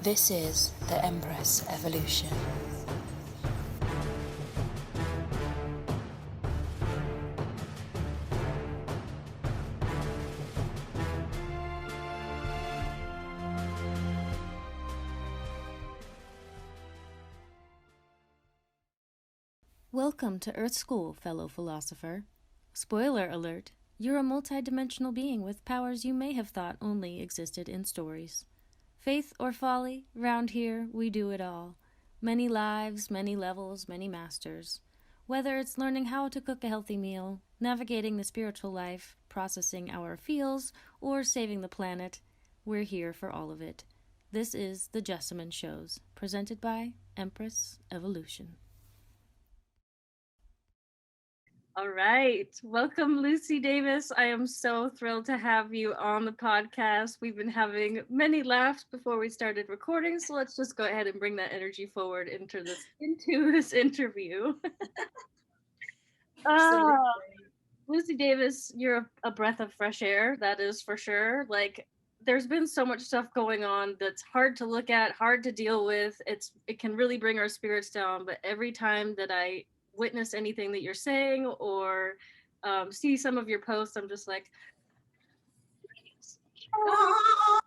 This is the Empress evolution. Welcome to Earth School, fellow philosopher. Spoiler alert, you're a multidimensional being with powers you may have thought only existed in stories. Faith or folly, round here we do it all. Many lives, many levels, many masters. Whether it's learning how to cook a healthy meal, navigating the spiritual life, processing our feels, or saving the planet, we're here for all of it. This is the Jessamyn Shows, presented by Empress Evolution. All right. Welcome, Lucy Davis. I am so thrilled to have you on the podcast. We've been having many laughs before we started recording, so let's just go ahead and bring that energy forward into this interview. Lucy Davis, you're a breath of fresh air, that is for sure. Like, there's been so much stuff going on that's hard to look at, hard to deal with. It can really bring our spirits down, but every time that I witness anything that you're saying or see some of your posts, I'm just like, oh,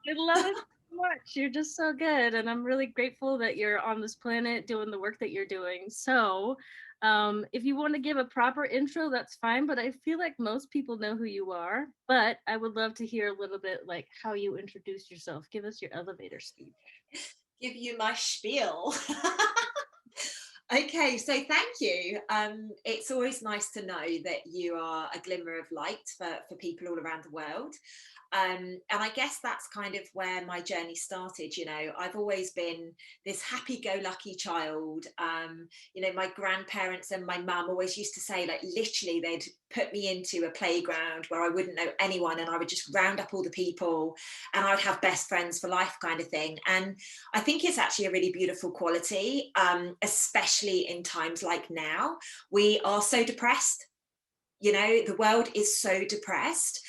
I love it so much. You're just so good. And I'm really grateful that you're on this planet doing the work that you're doing. So if you want to give a proper intro, that's fine. But I feel like most people know who you are. But I would love to hear a little bit like how you introduce yourself. Give us your elevator speech. Give you my spiel. Okay, so thank you. It's always nice to know that you are a glimmer of light for people all around the world. And I guess that's kind of where my journey started. You know, I've always been this happy-go-lucky child. My grandparents and my mum always used to say, like, literally, they'd put me into a playground where I wouldn't know anyone, and I would just round up all the people, and I would have best friends for life, kind of thing. And I think it's actually a really beautiful quality, especially in times like now. We are so depressed. You know, the world is so depressed.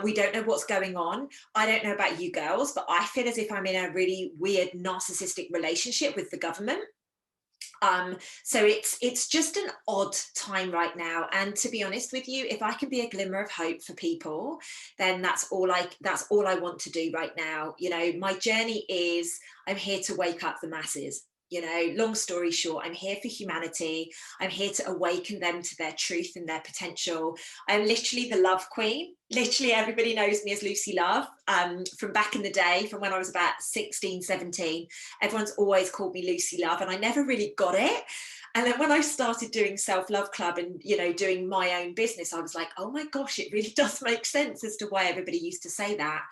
We don't know what's going on. I don't know about you girls, but I feel as if I'm in a really weird narcissistic relationship with the government. So it's just an odd time right now. And to be honest with you, if I can be a glimmer of hope for people, then that's all I want to do right now. You know, my journey is I'm here to wake up the masses. You know, long story short, I'm here for humanity. I'm here to awaken them to their truth and their potential. I'm literally the love queen. Literally everybody knows me as Lucy Love, from back in the day, from when I was about 16, 17. Everyone's always called me Lucy Love, and I never really got it. And then when I started doing Self-Love Club and, you know, doing my own business, I was like, oh my gosh, it really does make sense as to why everybody used to say that.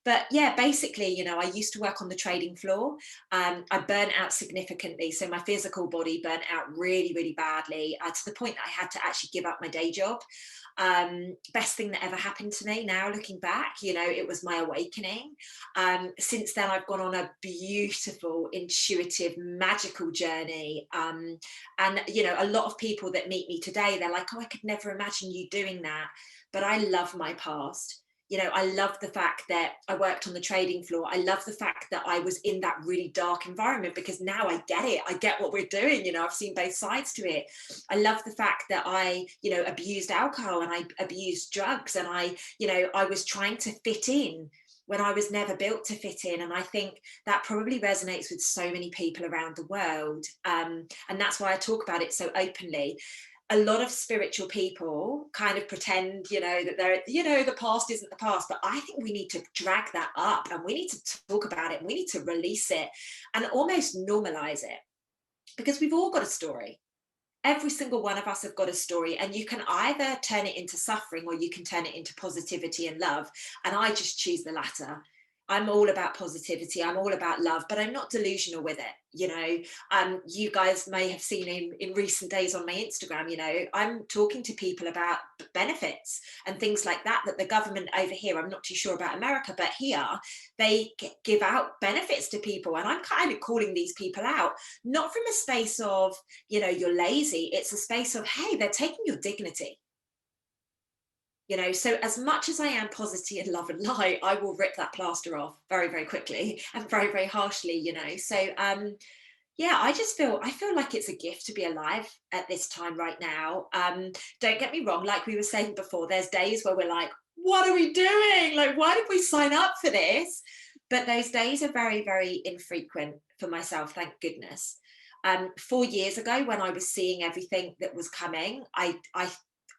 But yeah, basically, you know, I used to work on the trading floor. I burnt out significantly. So my physical body burnt out really, really badly, to the point that I had to actually give up my day job. Best thing that ever happened to me now, looking back, you know, it was my awakening. Since then, I've gone on a beautiful, intuitive, magical journey. And, you know, a lot of people that meet me today, they're like, oh, I could never imagine you doing that. But I love my past. You know, I love the fact that I worked on the trading floor. I love the fact that I was in that really dark environment, because now I get it. I get what we're doing. You know, I've seen both sides to it. I love the fact that I, you know, abused alcohol and I abused drugs, and I, you know, I was trying to fit in when I was never built to fit in. And I think that probably resonates with so many people around the world. And that's why I talk about it so openly. A lot of spiritual people kind of pretend, you know, that they're, you know, the past isn't the past, but I think we need to drag that up, and we need to talk about it, and we need to release it and almost normalize it, because we've all got a story. Every single one of us have got a story, and you can either turn it into suffering or you can turn it into positivity and love. And I just choose the latter. I'm all about positivity. I'm all about love, but I'm not delusional with it. You know, you guys may have seen in recent days on my Instagram, you know, I'm talking to people about benefits and things like that, that the government over here, I'm not too sure about America, but here they give out benefits to people. And I'm kind of calling these people out, not from a space of, you know, you're lazy. It's a space of, hey, they're taking your dignity. You know, so as much as I am positive and love and light, I will rip that plaster off very, very quickly and very, very harshly, you know. So yeah, I feel like it's a gift to be alive at this time right now. Don't get me wrong, like we were saying before, there's days where we're like, what are we doing? Like, why did we sign up for this? But those days are very, very infrequent for myself, thank goodness. 4 years ago, when I was seeing everything that was coming, I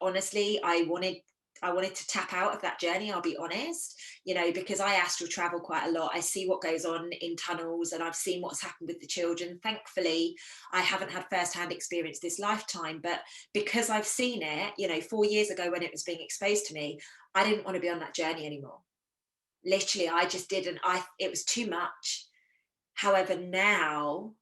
honestly, I wanted to tap out of that journey, I'll be honest, you know, because I astral travel quite a lot. I see what goes on in tunnels, and I've seen what's happened with the children. Thankfully, I haven't had firsthand experience this lifetime, but because I've seen it, you know, 4 years ago when it was being exposed to me, I didn't want to be on that journey anymore. Literally, I just didn't. It was too much. However, now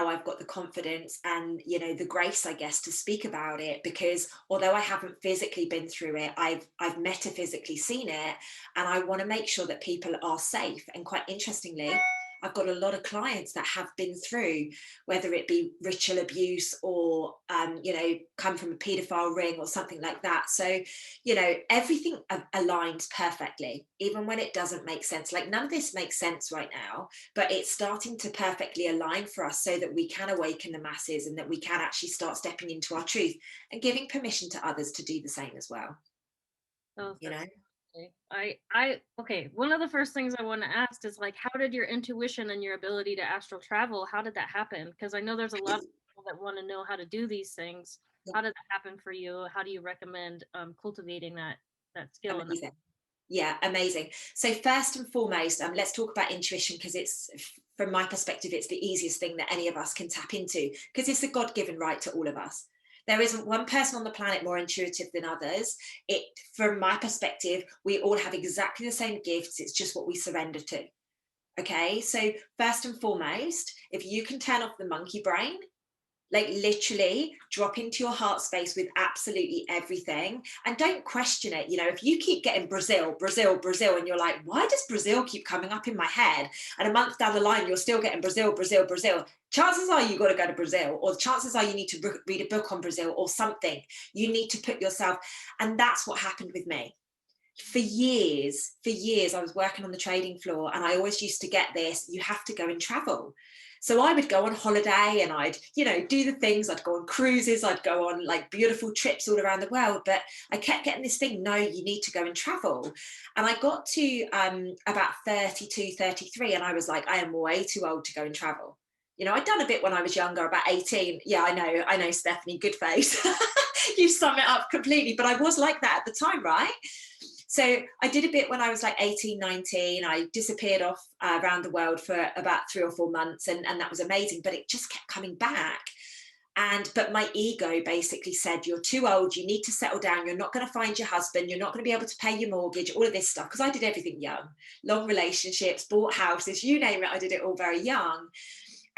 I've got the confidence and, you know, the grace, I guess, to speak about it, because although I haven't physically been through it, I've metaphysically seen it, and I want to make sure that people are safe. And quite interestingly, I've got a lot of clients that have been through, whether it be ritual abuse or, you know, come from a paedophile ring or something like that. So, you know, everything aligns perfectly, even when it doesn't make sense. Like, none of this makes sense right now, but it's starting to perfectly align for us so that we can awaken the masses, and that we can actually start stepping into our truth and giving permission to others to do the same as well. Oh, You know? okay. One of the first things I want to ask is, like, how did your intuition and your ability to astral travel, how did that happen? Because I know there's a lot of people that want to know how to do these things. How did that happen for you? How do you recommend cultivating that skill? Amazing. Yeah, amazing. So first and foremost, let's talk about intuition, because it's, from my perspective, it's the easiest thing that any of us can tap into, because it's a God-given right to all of us. There isn't one person on the planet more intuitive than others. It, from my perspective, we all have exactly the same gifts. It's just what we surrender to. Okay, so first and foremost, if you can turn off the monkey brain, like literally drop into your heart space with absolutely everything, and don't question it. You know, if you keep getting Brazil, Brazil, Brazil, and you're like, why does Brazil keep coming up in my head, and a month down the line you're still getting Brazil, Brazil, Brazil, chances are you got to go to Brazil, or chances are you need to read a book on Brazil or something. You need to put yourself, and that's what happened with me. For years I was working on the trading floor, and I always used to get this, you have to go and travel. So I would go on holiday, and I'd, you know, do the things. I'd go on cruises, I'd go on like beautiful trips all around the world, but I kept getting this thing, no, you need to go and travel. And I got to about 32, 33, and I was like, I am way too old to go and travel. You know, I'd done a bit when I was younger, about 18. Yeah, I know, Stephanie, good face. You sum it up completely, but I was like that at the time, right? So I did a bit when I was like 18, 19. I disappeared off around the world for about 3 or 4 months, and that was amazing, but it just kept coming back. But my ego basically said, you're too old, you need to settle down, you're not going to find your husband, you're not going to be able to pay your mortgage, all of this stuff, because I did everything young, long relationships, bought houses, you name it, I did it all very young.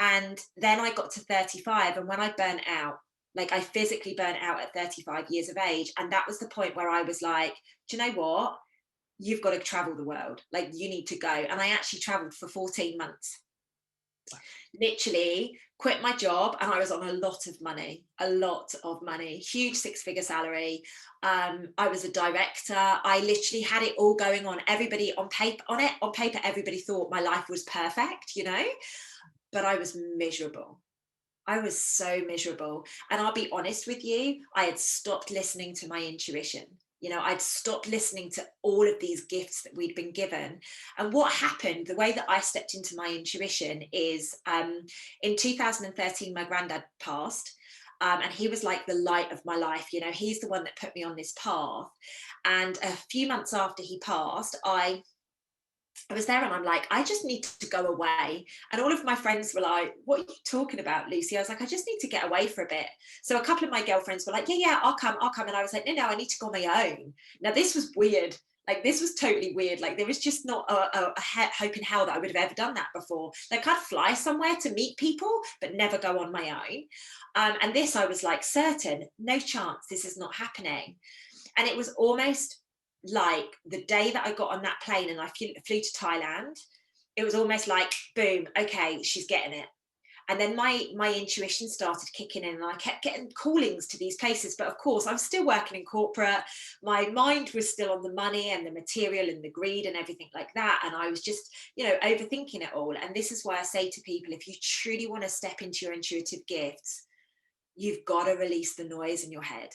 And then I got to 35, and when I burnt out, like I physically burnt out at 35 years of age, and that was the point where I was like, do you know what, you've got to travel the world, like you need to go. And I actually traveled for 14 months. Literally quit my job, and I was on a lot of money, huge 6-figure salary. I was a director. I literally had it all going on. Everybody on paper, everybody thought my life was perfect, you know, but I was miserable. I was so miserable. And I'll be honest with you, I had stopped listening to my intuition. You know, I'd stopped listening to all of these gifts that we'd been given. And what happened, the way that I stepped into my intuition is in 2013, my granddad passed. And he was like the light of my life. You know, he's the one that put me on this path. And a few months after he passed, I was there, and I'm like, I just need to go away. And all of my friends were like, what are you talking about, Lucy? I was like, I just need to get away for a bit. So a couple of my girlfriends were like, yeah, I'll come. And I was like, no, I need to go on my own. Now, this was weird. Like, this was totally weird. Like, there was just not a hope in hell that I would have ever done that before. Like, I'd fly somewhere to meet people, but never go on my own. And this, I was like, certain, no chance, this is not happening. And it was almost like the day that I got on that plane and I flew to Thailand, it was almost like, boom, okay, she's getting it. And then my intuition started kicking in, and I kept getting callings to these places. But of course, I was still working in corporate. My mind was still on the money and the material and the greed and everything like that. And I was just, overthinking it all. And this is why I say to people, if you truly want to step into your intuitive gifts, you've got to release the noise in your head.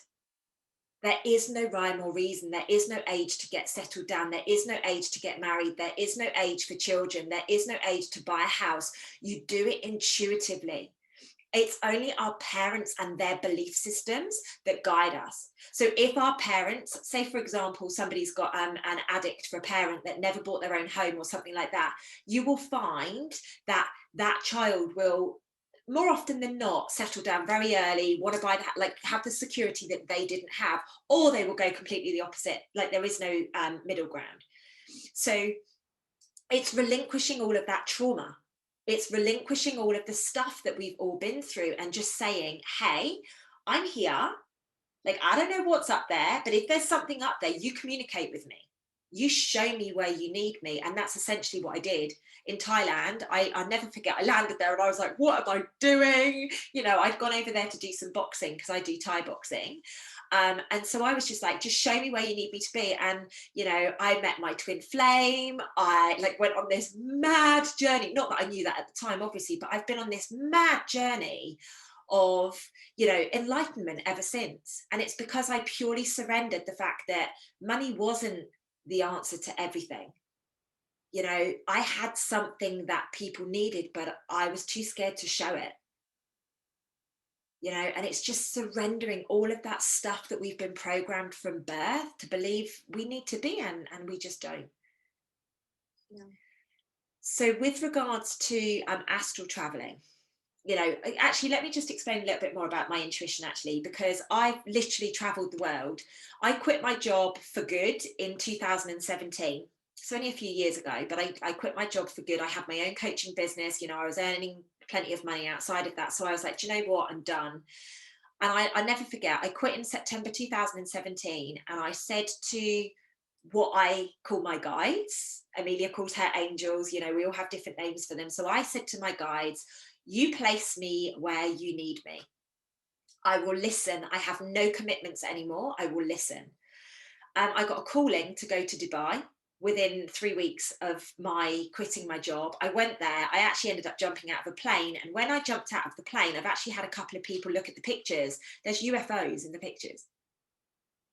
There is no rhyme or reason. There is no age to get settled down. There is no age to get married. There is no age for children. There is no age to buy a house. You do it intuitively. It's only our parents and their belief systems that guide us. So if our parents, say for example, somebody's got an addict for a parent that never bought their own home or something like that, you will find that that child will, more often than not, settle down very early, want to buy that, like have the security that they didn't have, or they will go completely the opposite. Like there is no middle ground. So it's relinquishing all of that trauma. It's relinquishing all of the stuff that we've all been through and just saying, hey, I'm here. Like, I don't know what's up there, but if there's something up there, you communicate with me. You show me where you need me. And that's essentially what I did in Thailand. I'll never forget, I landed there and I was like, what am I doing? I'd gone over there to do some boxing because I do Thai boxing. And so I was just like, just show me where you need me to be. And, I met my twin flame. I went on this mad journey. Not that I knew that at the time, obviously, but I've been on this mad journey of, enlightenment ever since. And it's because I purely surrendered the fact that money wasn't the answer to everything. I had something that people needed, but I was too scared to show it. And it's just surrendering all of that stuff that we've been programmed from birth to believe we need to be, and we just don't. Yeah. So with regards to astral traveling, actually, let me just explain a little bit more about my intuition, actually, because I've literally traveled the world. I quit my job for good in 2017. It's only a few years ago, but I quit my job for good. I had my own coaching business. I was earning plenty of money outside of that. So I was like, do you know what? I'm done. And I never forget, I quit in September 2017. And I said to what I call my guides, Amelia calls her angels, we all have different names for them. So I said to my guides, you place me where you need me. I will listen. I have no commitments anymore. I will listen. I got a calling to go to Dubai within 3 weeks of my quitting my job. I went there. I actually ended up jumping out of a plane. And when I jumped out of the plane, I've actually had a couple of people look at the pictures. There's UFOs in the pictures.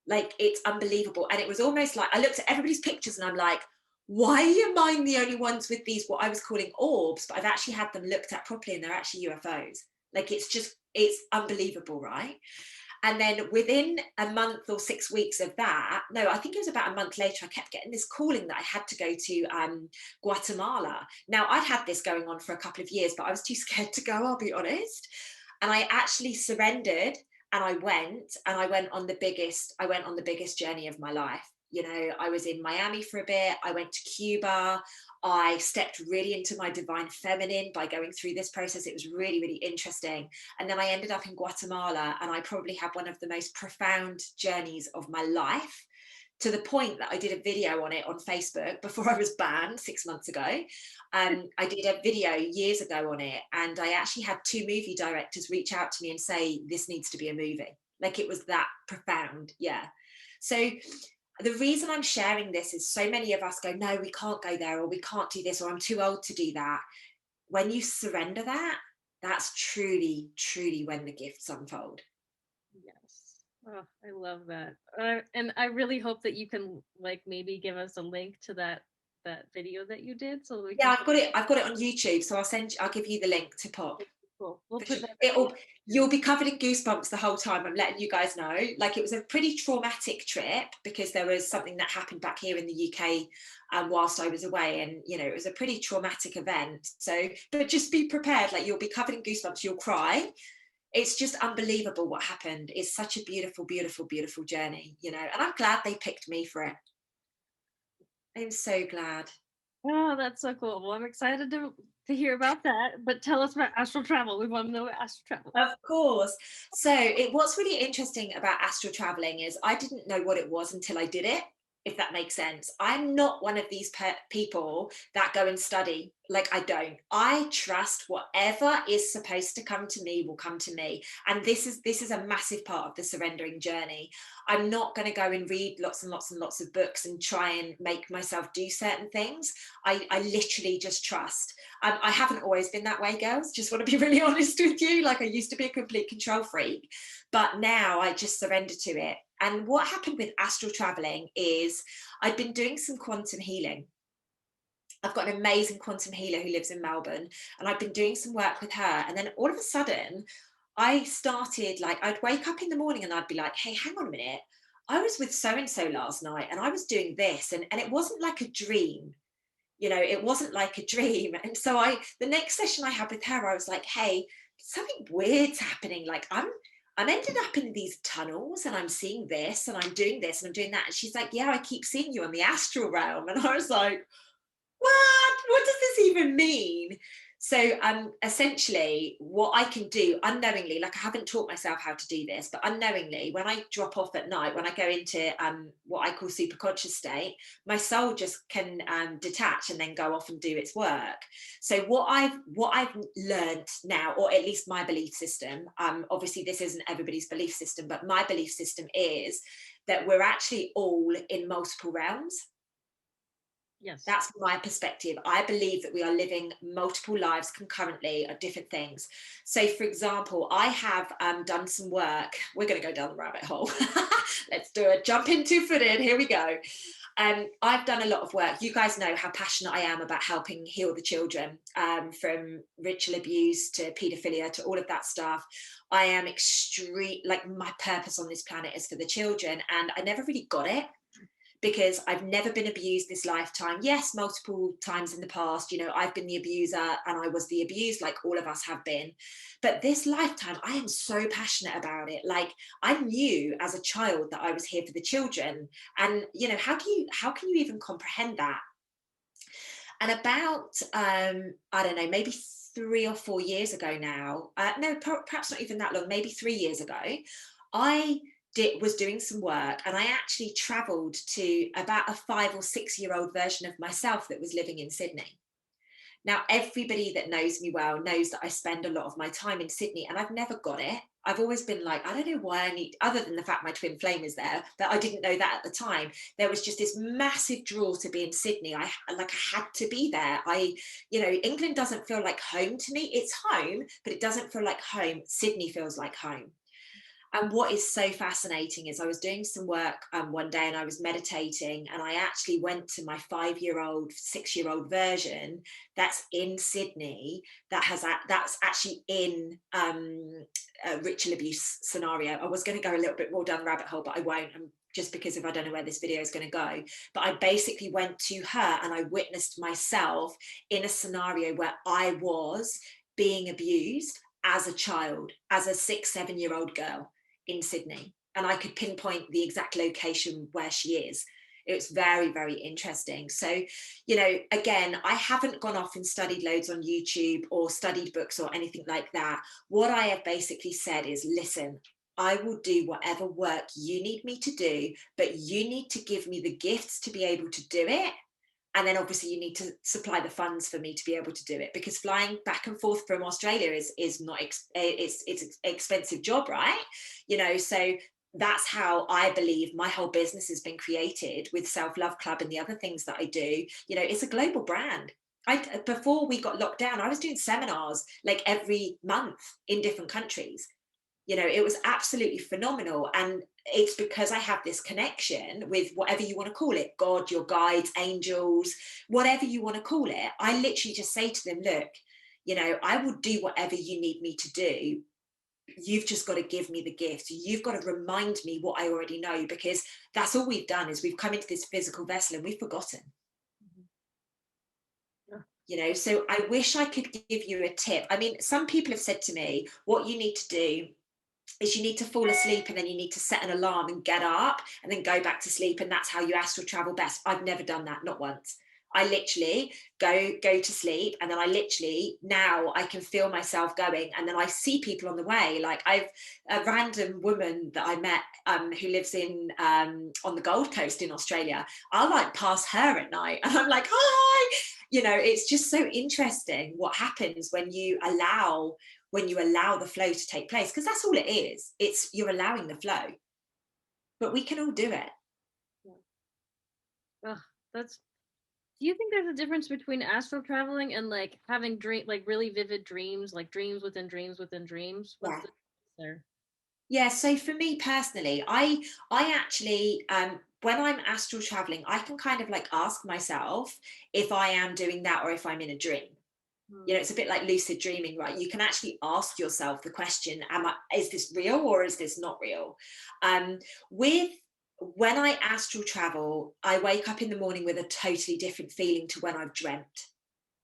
Like, it's unbelievable. And it was almost like I looked at everybody's pictures and I'm like, why are mine the only ones with these, what I was calling orbs, but I've actually had them looked at properly and they're actually UFOs. Like, it's unbelievable, right? And then within a month or 6 weeks of that, no, I think it was about a month later, I kept getting this calling that I had to go to Guatemala. Now, I'd had this going on for a couple of years, but I was too scared to go, I'll be honest. And I actually surrendered, and I went on the biggest journey of my life. I was in Miami for a bit. I went to Cuba. I stepped really into my divine feminine by going through this process. It was really, really interesting. And then I ended up in Guatemala, and I probably had one of the most profound journeys of my life, to the point that I did a video on it on Facebook before I was banned 6 months ago. I did a video years ago on it, and I actually had 2 movie directors reach out to me and say, this needs to be a movie. Like, it was that profound. Yeah. So the reason I'm sharing this is so many of us go, no, we can't go there, or we can't do this, or I'm too old to do that. When you surrender that, that's truly, truly when the gifts unfold. Yes. Oh, I love that. And I really hope that you can maybe give us a link to that video that you did, so we Yeah, can. I've got it on YouTube, so I'll give you the link to pop. Cool. We'll put that. You'll be covered in goosebumps the whole time. I'm letting you guys know. Like, it was a pretty traumatic trip because there was something that happened back here in the UK whilst I was away, and it was a pretty traumatic event. So, but just be prepared. Like, you'll be covered in goosebumps. You'll cry. It's just unbelievable what happened. It's such a beautiful, beautiful, beautiful journey. And I'm glad they picked me for it. I'm so glad. Oh, that's so cool. Well, I'm excited to hear about that. But tell us about astral travel. We want to know about astral travel. Of course. So what's really interesting about astral traveling is I didn't know what it was until I did it. if that makes sense. I'm not one of these people that go and study. Like, I don't. I trust whatever is supposed to come to me will come to me. And this is a massive part of the surrendering journey. I'm not going to go and read lots and lots and lots of books and try and make myself do certain things. I literally just trust. I haven't always been that way, girls. Just want to be really honest with you. Like, I used to be a complete control freak, but now I just surrender to it. And what happened with astral traveling is I'd been doing some quantum healing. I've got an amazing quantum healer who lives in Melbourne, and I've been doing some work with her. And then all of a sudden, I started, like, I'd wake up in the morning and I'd be like, hey, hang on a minute. I was with so and so last night and I was doing this. And it wasn't like a dream. It wasn't like a dream. And so the next session I had with her, I was like, hey, something weird's happening. Like, I'm ended up in these tunnels and I'm seeing this and I'm doing this and I'm doing that. And she's like, yeah, I keep seeing you in the astral realm. And I was like, what does this even mean? So essentially what I can do unknowingly, like, I haven't taught myself how to do this, but unknowingly, when I drop off at night, when I go into what I call super conscious state, my soul just can detach and then go off and do its work. So what I've learned now, or at least my belief system, obviously this isn't everybody's belief system, but my belief system is that we're actually all in multiple realms. Yes. That's my perspective. I believe that we are living multiple lives concurrently of different things. So, for example, I have done some work. We're going to go down the rabbit hole. Let's do it. Jump in 2 foot in. Here we go. I've done a lot of work. You guys know how passionate I am about helping heal the children, from ritual abuse to paedophilia to all of that stuff. I am like, my purpose on this planet is for the children, and I never really got it, because I've never been abused this lifetime. Yes, multiple times in the past, I've been the abuser and I was the abused, like all of us have been. But this lifetime, I am so passionate about it. Like, I knew as a child that I was here for the children. And, how can you even comprehend that? And about, I don't know, maybe 3 or 4 years ago now, no, perhaps not even that long, maybe 3 years ago, I was doing some work, and I actually traveled to about a 5 or 6 year old version of myself that was living in Sydney. Now, everybody that knows me well knows that I spend a lot of my time in Sydney, and I've never got it. I've always been like, I don't know why I need, other than the fact my twin flame is there, that I didn't know that at the time. There was just this massive draw to be in Sydney. I had to be there. England doesn't feel like home to me. It's home, but it doesn't feel like home. Sydney feels like home. And what is so fascinating is I was doing some work one day and I was meditating, and I actually went to my 5 year old, 6 year old version that's in Sydney, that's actually in a ritual abuse scenario. I was going to go a little bit more down the rabbit hole, but I won't. Just because if I don't know where this video is going to go. But I basically went to her and I witnessed myself in a scenario where I was being abused as a child, as a 6, 7 year old girl in Sydney, and I could pinpoint the exact location where she is. It was very, very interesting. So, again, I haven't gone off and studied loads on YouTube or studied books or anything like that. What I have basically said is, listen, I will do whatever work you need me to do, but you need to give me the gifts to be able to do it. And then obviously you need to supply the funds for me to be able to do it, because flying back and forth from Australia is not, it's an expensive job, right? So that's how I believe my whole business has been created with Self Love Club and the other things that I do. It's a global brand. Before we got locked down, I was doing seminars like every month in different countries. It was absolutely phenomenal. And it's because I have this connection with whatever you want to call it, God, your guides, angels, whatever you want to call it. I literally just say to them, look, I will do whatever you need me to do. You've just got to give me the gift. You've got to remind me what I already know, because that's all we've done is we've come into this physical vessel and we've forgotten. So I wish I could give you a tip. I mean, some people have said to me, what you need to do is you need to fall asleep and then you need to set an alarm and get up and then go back to sleep, and that's how you astral travel best. I've never done that, not once. I literally go to sleep, and then I literally, now I can feel myself going, and then I see people on the way. Like, I've a random woman that I met who lives in on the Gold Coast in Australia. I'll like pass her at night and I'm like, hi. You know, it's just so interesting what happens when you allow the flow to take place, because that's all it is. It's, you're allowing the flow, but we can all do it. Ugh, that's. Do you think there's a difference between astral traveling and like having like really vivid dreams, like dreams within dreams within dreams? What's Yeah. the difference there? Yeah, so for me personally, I actually when I'm astral traveling, I can kind of like ask myself if I am doing that or if I'm in a dream. You know, it's a bit like lucid dreaming, right? You can actually ask yourself the question, is this real or is this not real? With When I astral travel, I wake up in the morning with a totally different feeling to when I've dreamt.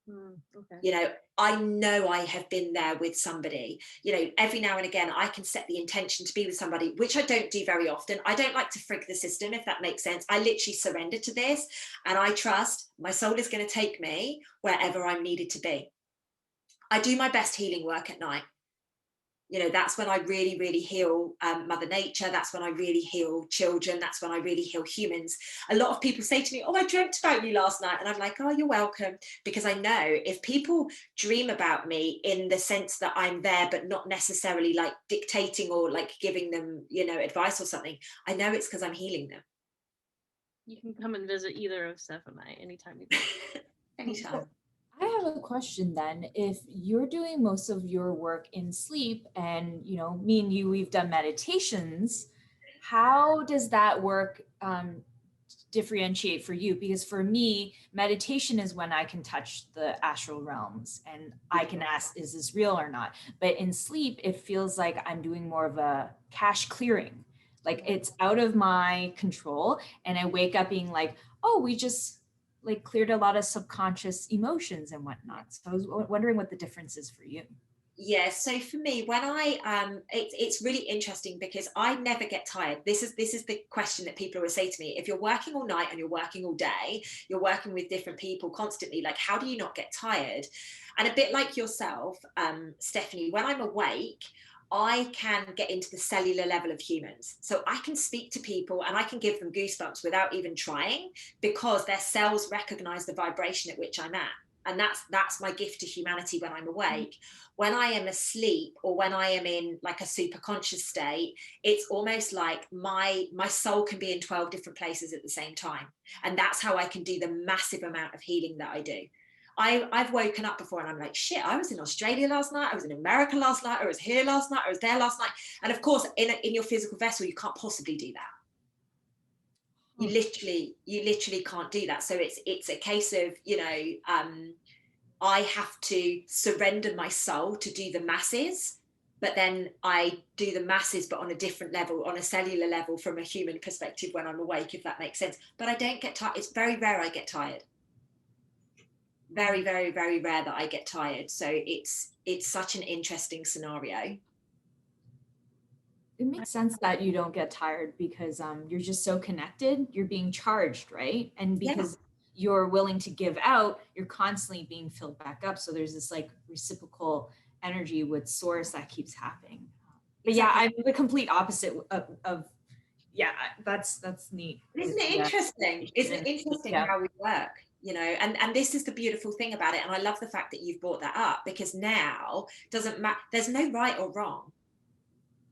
Okay. You know, I know I have been there with somebody. You know, every now and again I can set the intention to be with somebody, which I don't do very often. I don't like to frig the system, if that makes sense. I literally surrender to this, and I trust my soul is going to take me wherever I'm needed to be. I do my best healing work at night. You know, that's when I really, really heal Mother Nature. That's when I really heal children. That's when I really heal humans. A lot of people say to me, oh, I dreamt about you last night. And I'm like, oh, you're welcome. Because I know if people dream about me in the sense that I'm there, but not necessarily like dictating or like giving them, you know, advice or something, I know it's because I'm healing them. You can come and visit either of Steph and I anytime you want. Anytime. I have a question then. If you're doing most of your work in sleep and, you know, me and you, we've done meditations, how does that work differentiate for you? Because for me, meditation is when I can touch the astral realms and I can ask, is this real or not? But in sleep, it feels like I'm doing more of a cache clearing. Like it's out of my control. And I wake up being like, oh, we just like cleared a lot of subconscious emotions and whatnot. So I was wondering what the difference is for you. Yeah, so for me, when it's really interesting because I never get tired. This is the question that people always say to me. If you're working all night and you're working all day, you're working with different people constantly, like how do you not get tired? And a bit like yourself, Stephanie, when I'm awake, I can get into the cellular level of humans. So I can speak to people and I can give them goosebumps without even trying, because their cells recognize the vibration at which I'm at. And that's my gift to humanity when I'm awake. When I am asleep or when I am in like a super conscious state, it's almost like my soul can be in 12 different places at the same time. And that's how I can do the massive amount of healing that I do. I've woken up before and I'm like, shit, I was in Australia last night, I was in America last night, I was here last night, I was there last night. And of course, in your physical vessel, you can't possibly do that. You literally can't do that. So it's a case of, you know, I have to surrender my soul to do the masses, but then I do the masses, but on a different level, on a cellular level, from a human perspective when I'm awake, if that makes sense. But I don't get tired. It's very rare I get tired. Very, very, very rare that I get tired. So it's such an interesting scenario. It makes sense that you don't get tired because you're just so connected. You're being charged, right? And Yeah, because you're willing to give out, you're constantly being filled back up. So there's this like reciprocal energy with source that keeps happening. But yeah, exactly. I'm the complete opposite of yeah, that's neat. Isn't it Yeah. interesting? Isn't it interesting Yeah. how we work? You know, and this is the beautiful thing about it. And I love the fact that you've brought that up, because now doesn't matter. There's no right or wrong.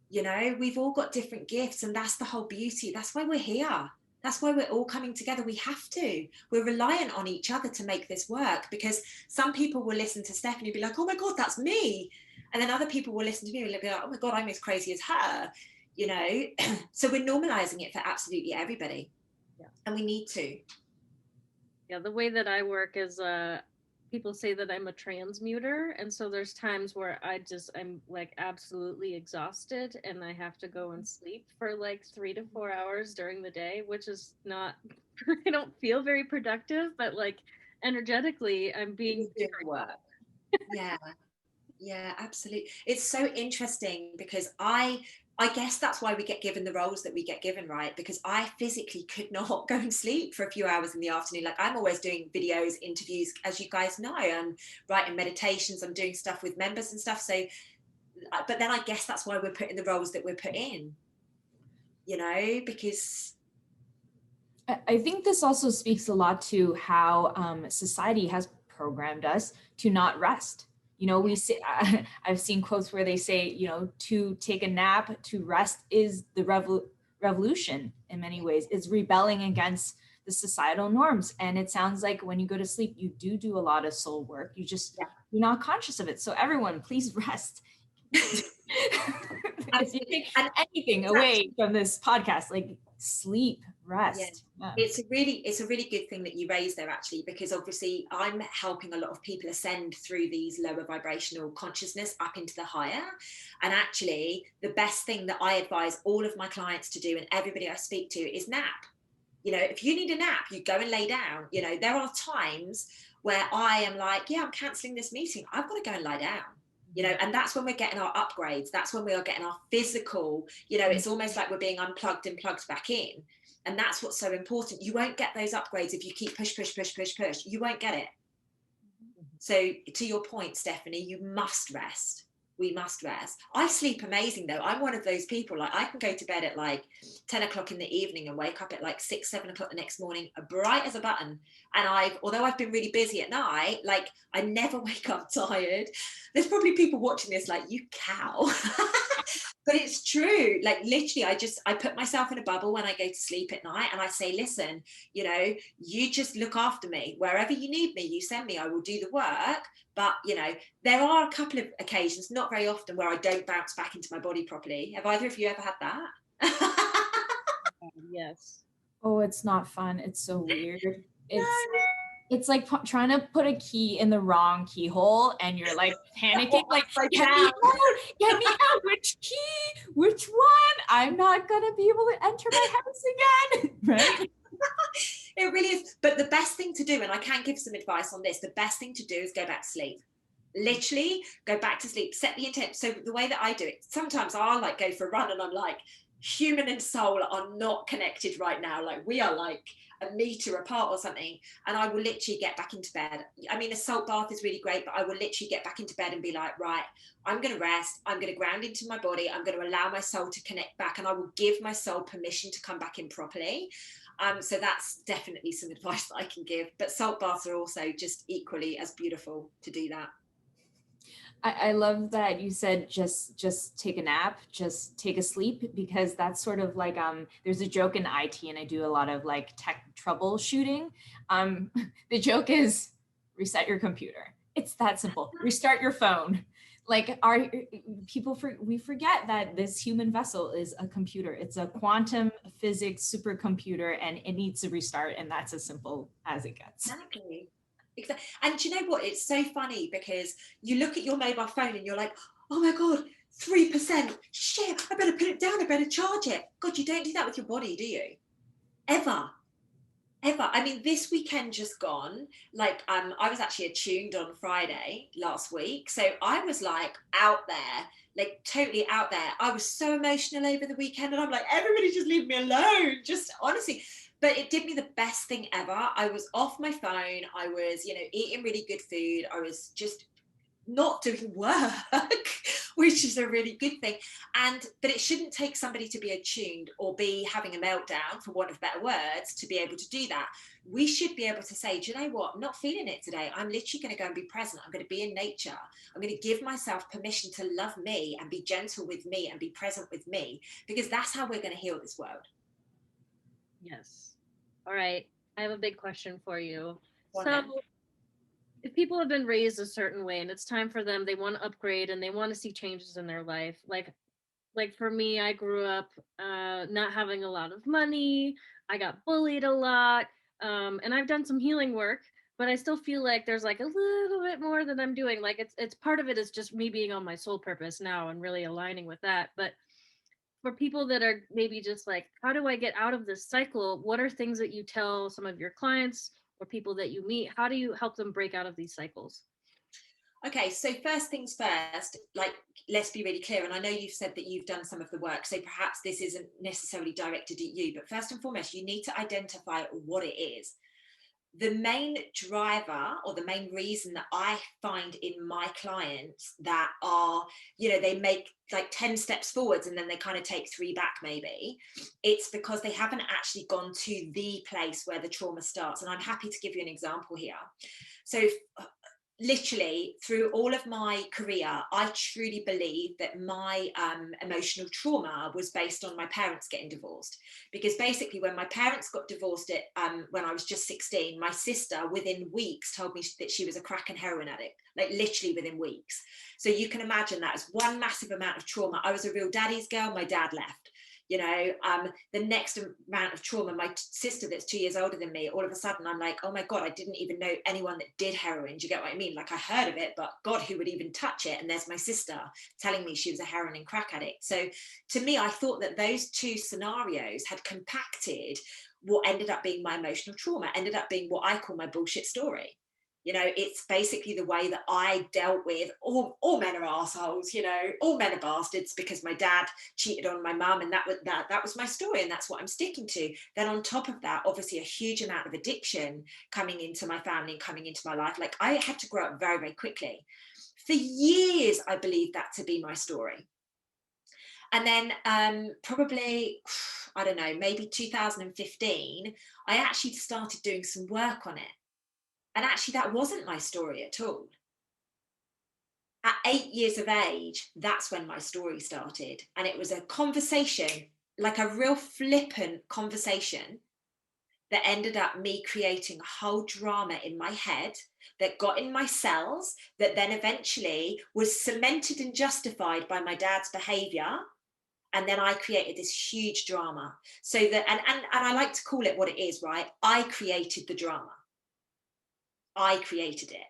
You know, we've all got different gifts, and that's the whole beauty. That's why we're here. That's why we're all coming together. We have to. We're reliant on each other to make this work, because some people will listen to Stephanie and be like, oh my God, that's me. And then other people will listen to me and be like, oh my God, I'm as crazy as her. You know, so we're normalizing it for absolutely everybody. Yeah. And we need to. Yeah, the way that I work is people say that I'm a transmuter, and so there's times where I'm like absolutely exhausted and I have to go and sleep for like 3 to 4 hours during the day, which is not I don't feel very productive, but like energetically I'm being Doing the work. Yeah. Yeah, absolutely. It's so interesting because I guess that's why we get given the roles that we get given, right? Because I physically could not go and sleep for a few hours in the afternoon. Like, I'm always doing videos, interviews, as you guys know, I'm writing meditations, I'm doing stuff with members and stuff. So, but then I guess that's why we're put in the roles that we're put in, because I think this also speaks a lot to how society has programmed us to not rest. We say, I've seen quotes where they say, to take a nap, to rest is the revolution in many ways, is rebelling against the societal norms. And it sounds like when you go to sleep, you do a lot of soul work. You're not conscious of it. So everyone, please rest. If you take anything away from this podcast, like sleep, rest. Yeah. It's a really good thing that you raised there, actually, because obviously I'm helping a lot of people ascend through these lower vibrational consciousness up into the higher. And actually, the best thing that I advise all of my clients to do and everybody I speak to is nap. If you need a nap, you go and lay down. There are times where I am like, yeah, I'm cancelling this meeting. I've got to go and lie down. And that's when we're getting our upgrades. That's when we are getting our physical, it's almost like we're being unplugged and plugged back in. And that's what's so important. You won't get those upgrades if you keep push. You won't get it. So to your point, Stephanie, you must rest. We must rest. I sleep amazing though. I'm one of those people, like I can go to bed at like 10 o'clock in the evening and wake up at like 6, 7 o'clock the next morning, bright as a button. And although I've been really busy at night, like I never wake up tired. There's probably people watching this like, you cow. But it's true. Like literally, I put myself in a bubble when I go to sleep at night and I say, listen, you just look after me. Wherever you need me, you send me, I will do the work. But, there are a couple of occasions, not very often, where I don't bounce back into my body properly. Have either of you ever had that? Yes. Oh, it's not fun. It's so weird. It's like trying to put a key in the wrong keyhole and you're like panicking, like, get me out, which key, which one? I'm not going to be able to enter my house again, right? It really is. But the best thing to do, and I can give some advice on this, the best thing to do is go back to sleep. Literally go back to sleep, set the intent. So the way that I do it, sometimes I'll like go for a run and I'm like, human and soul are not connected right now. Like we are like a meter apart or something. And I will literally get back into bed. I mean, a salt bath is really great, but I will literally get back into bed and be like, right, I'm going to rest. I'm going to ground into my body. I'm going to allow my soul to connect back and I will give my soul permission to come back in properly. So that's definitely some advice that I can give. But salt baths are also just equally as beautiful to do that. I love that you said just take a nap, just take a sleep, because that's sort of like there's a joke in IT and I do a lot of like tech troubleshooting. The joke is reset your computer. It's that simple. Restart your phone. Like we forget that this human vessel is a computer. It's a quantum physics supercomputer and it needs to restart, and that's as simple as it gets. Exactly. And do you know what? It's so funny because you look at your mobile phone and you're like, oh my God, 3%. Shit, I better put it down. I better charge it. God, you don't do that with your body, do you? Ever. I mean, this weekend just gone, like I was actually attuned on Friday last week. So I was like out there, like totally out there. I was so emotional over the weekend and I'm like, everybody just leave me alone. Just honestly. But it did me the best thing ever. I was off my phone. I was, eating really good food. I was just not doing work, which is a really good thing. But it shouldn't take somebody to be attuned or be having a meltdown, for want of better words, to be able to do that. We should be able to say, do you know what? I'm not feeling it today. I'm literally going to go and be present. I'm going to be in nature. I'm going to give myself permission to love me and be gentle with me and be present with me, because that's how we're going to heal this world. Yes. All right. I have a big question for you. So if people have been raised a certain way and it's time for them, they want to upgrade and they want to see changes in their life. Like for me, I grew up not having a lot of money. I got bullied a lot. And I've done some healing work, but I still feel like there's like a little bit more that I'm doing. Like it's part of it is just me being on my soul purpose now and really aligning with that. But for people that are maybe just like, how do I get out of this cycle? What are things that you tell some of your clients or people that you meet? How do you help them break out of these cycles? Okay, so first things first, like, let's be really clear. And I know you've said that you've done some of the work, so perhaps this isn't necessarily directed at you, but first and foremost, you need to identify what it is. The main driver, or the main reason that I find in my clients that are, they make like 10 steps forwards and then they kind of take 3 back, maybe, it's because they haven't actually gone to the place where the trauma starts. And I'm happy to give you an example here. So literally through all of my career, I truly believe that my emotional trauma was based on my parents getting divorced. Because basically, when my parents got divorced when I was just 16, my sister within weeks told me that she was a crack and heroin addict, like literally within weeks. So you can imagine that as one massive amount of trauma. I was a real daddy's girl. My dad left. The next amount of trauma, my sister that's 2 years older than me, all of a sudden I'm like, oh my God, I didn't even know anyone that did heroin. Do you get what I mean? Like, I heard of it, but God, who would even touch it? And there's my sister telling me she was a heroin and crack addict. So to me, I thought that those two scenarios had compacted what ended up being my emotional trauma, ended up being what I call my bullshit story. It's basically the way that I dealt with all men are assholes, all men are bastards, because my dad cheated on my mum, and that was my story, and that's what I'm sticking to. Then on top of that, obviously a huge amount of addiction coming into my family and coming into my life. Like, I had to grow up very, very quickly. For years, I believed that to be my story. And then probably, I don't know, maybe 2015, I actually started doing some work on it. And actually, that wasn't my story at all. At 8 years of age, that's when my story started. And it was a conversation, like a real flippant conversation, that ended up me creating a whole drama in my head that got in my cells, that then eventually was cemented and justified by my dad's behavior. And then I created this huge drama. So that, and I like to call it what it is, right? I created the drama. I created it.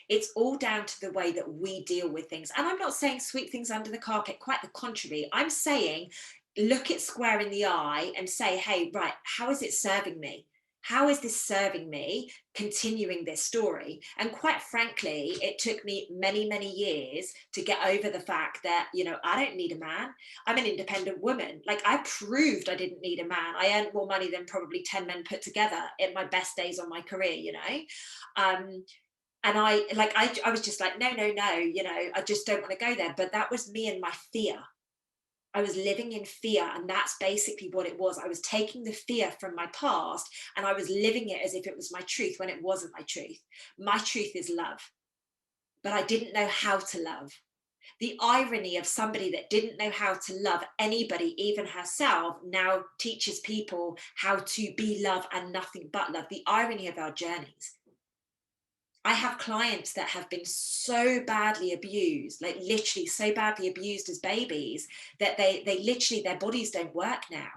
It's all down to the way that we deal with things. And I'm not saying sweep things under the carpet, quite the contrary. I'm saying look it square in the eye and say, hey, right, how is it serving me? How is this serving me, continuing this story? And quite frankly, it took me many, many years to get over the fact that, I don't need a man. I'm an independent woman. Like, I proved I didn't need a man. I earned more money than probably 10 men put together in my best days on my career, and I was just like, no, I just don't want to go there. But that was me and my fear. I was living in fear, and that's basically what it was. I was taking the fear from my past and I was living it as if it was my truth, when it wasn't my truth. My truth is love, but I didn't know how to love. The irony of somebody that didn't know how to love anybody, even herself, now teaches people how to be love and nothing but love. The irony of our journeys. I have clients that have been so badly abused, like literally so badly abused as babies, that they literally, their bodies don't work now.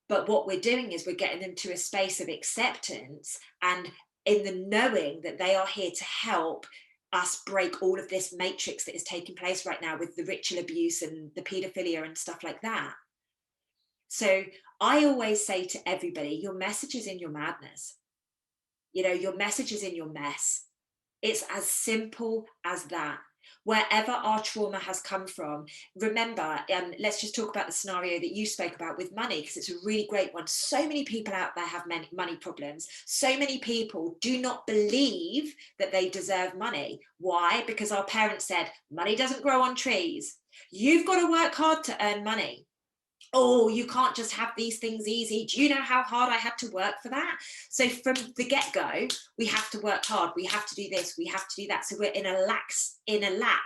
But what we're doing is we're getting them to a space of acceptance, and in the knowing that they are here to help us break all of this matrix that is taking place right now with the ritual abuse and the paedophilia and stuff like that. So I always say to everybody, your message is in your madness. Your message is in your mess. It's as simple as that. Wherever our trauma has come from, remember, let's just talk about the scenario that you spoke about with money, because it's a really great one. So many people out there have money problems. So many people do not believe that they deserve money. Why? Because our parents said, money doesn't grow on trees. You've got to work hard to earn money. Oh, you can't just have these things easy. Do you know how hard I had to work for that? So from the get-go, we have to work hard. We have to do this. We have to do that. So we're in a lack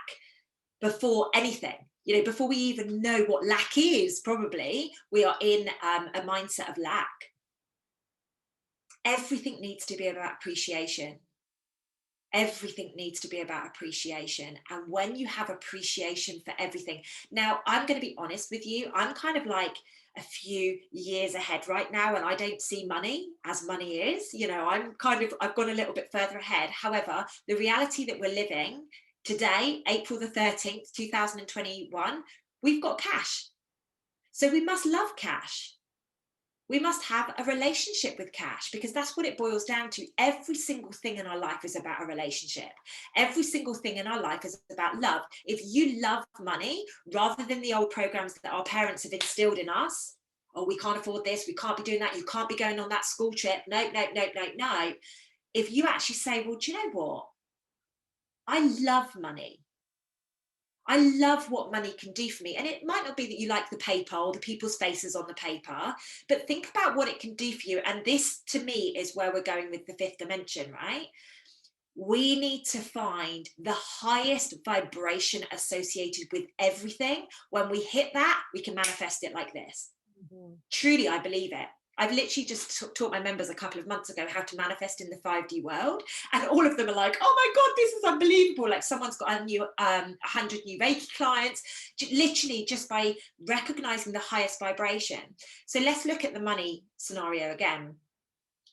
before anything. Before we even know what lack is, probably, we are in a mindset of lack. Everything needs to be about appreciation. Everything needs to be about appreciation. And when you have appreciation for everything, now I'm going to be honest with you, I'm kind of like a few years ahead right now, and I don't see money as money is. I've gone a little bit further ahead. However, the reality that we're living today, April the 13th, 2021, we've got cash. So we must love cash. We must have a relationship with cash, because that's what it boils down to. Every single thing in our life is about a relationship. Every single thing in our life is about love. If you love money rather than the old programs that our parents have instilled in us, oh, we can't afford this, we can't be doing that, you can't be going on that school trip, no, no, no, no, no. If you actually say, well, do you know what? I love money. I love what money can do for me. And it might not be that you like the paper or the people's faces on the paper, but think about what it can do for you. And this, to me, is where we're going with the fifth dimension, right? We need to find the highest vibration associated with everything. When we hit that, we can manifest it like this. Mm-hmm. Truly, I believe it. I've literally just taught my members a couple of months ago how to manifest in the 5D world, and all of them are like, oh my God, this is unbelievable. Like someone's got a new 100 new Reiki clients, literally just by recognizing the highest vibration. So let's look at the money scenario again.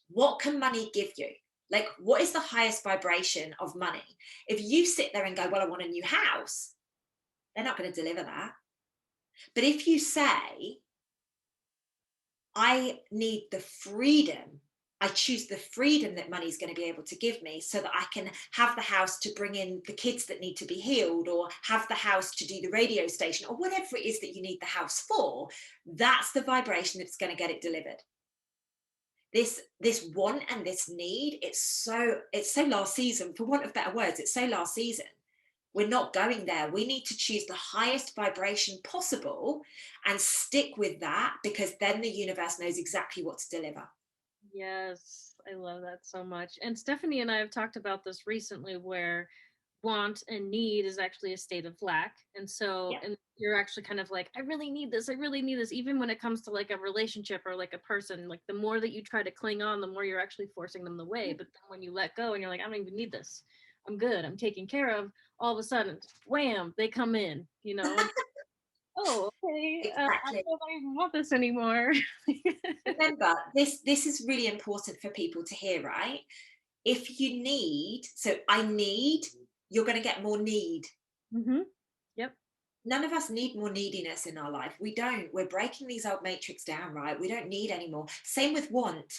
What can money give you? Like, what is the highest vibration of money? If you sit there and go, well, I want a new house, they're not going to deliver that. But if you say, I need the freedom, I choose the freedom that money is going to be able to give me, so that I can have the house to bring in the kids that need to be healed, or have the house to do the radio station, or whatever it is that you need the house for, that's the vibration that's going to get it delivered. This want and this need, it's so last season, for want of better words, it's so last season. We're not going there. We need to choose the highest vibration possible and stick with that, because then the universe knows exactly what to deliver. Yes, I love that so much. And Stephanie and I have talked about this recently, where want and need is actually a state of lack. And so, and you're actually kind of like, I really need this, even when it comes to like a relationship or like a person. Like the more that you try to cling on, the more you're actually forcing them away. But then when you let go and you're like, I don't even need this, I'm good, I'm taken care of, all of a sudden, wham, they come in, you know. Oh, okay, Exactly. I don't even want this anymore. Remember, this is really important for people to hear, right? If you need, so I need, you're going to get more need. Mm-hmm. Yep. None of us need more neediness in our life. We don't. We're breaking these old matrix down, right? We don't need anymore. Same with want.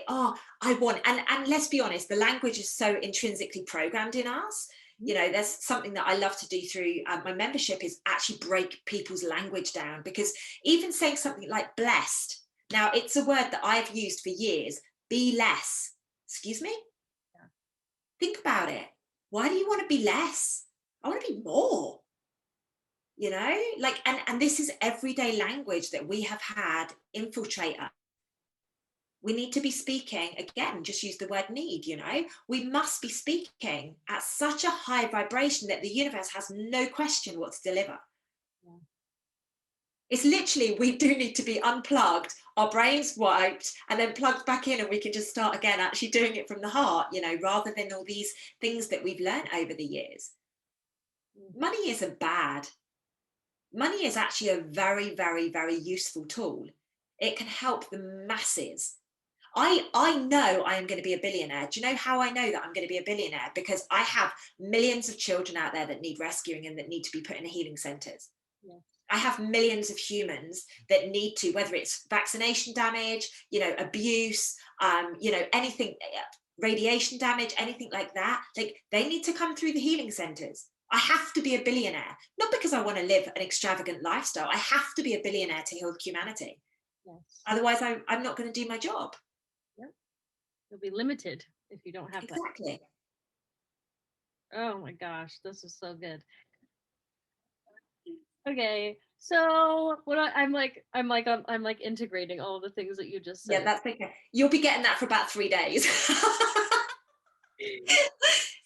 I want. And let's be honest, the language is so intrinsically programmed in us. You know, there's something that I love to do through my membership, is actually break people's language down. Because even saying something like blessed, now it's a word that I've used for years. Be less. Excuse me? Yeah. Think about it. Why do you want to be less? I want to be more. You know, like, and this is everyday language that we have had infiltrate us. We need to be speaking, again, just use the word need, you know, we must be speaking at such a high vibration that the universe has no question what to deliver. Yeah. It's literally, we do need to be unplugged, our brains wiped, and then plugged back in, and we can just start again, actually doing it from the heart, you know, rather than all these things that we've learned over the years. Money isn't bad. Money is actually a very, very, very useful tool. It can help the masses. I know I am going to be a billionaire. Do you know how I know that I'm going to be a billionaire? Because I have millions of children out there that need rescuing and that need to be put in healing centers. Yeah. I have millions of humans that need to, whether it's vaccination damage, you know, abuse, you know, anything, radiation damage, anything like that. Like, they need to come through the healing centers. I have to be a billionaire, not because I want to live an extravagant lifestyle. I have to be a billionaire to heal humanity. Yes. Otherwise, I'm not going to do my job. Yep. You'll be limited if you don't have that. Exactly. Oh my gosh, this is so good. Okay, so what I'm integrating all the things that you just said. Yeah, that's okay. You'll be getting that for about 3 days.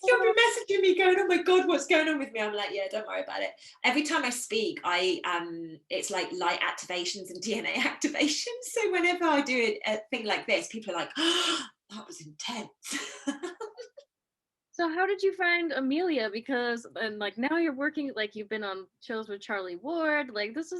You'll be messaging me going, oh my God, what's going on with me? I'm like, yeah, don't worry about it. Every time I speak, it's like light activations and DNA activations. So whenever I do a thing like this, people are like, oh, that was intense. So how did you find Amelia? Because, and like, now you're working, like, you've been on shows with Charlie Ward. Like, this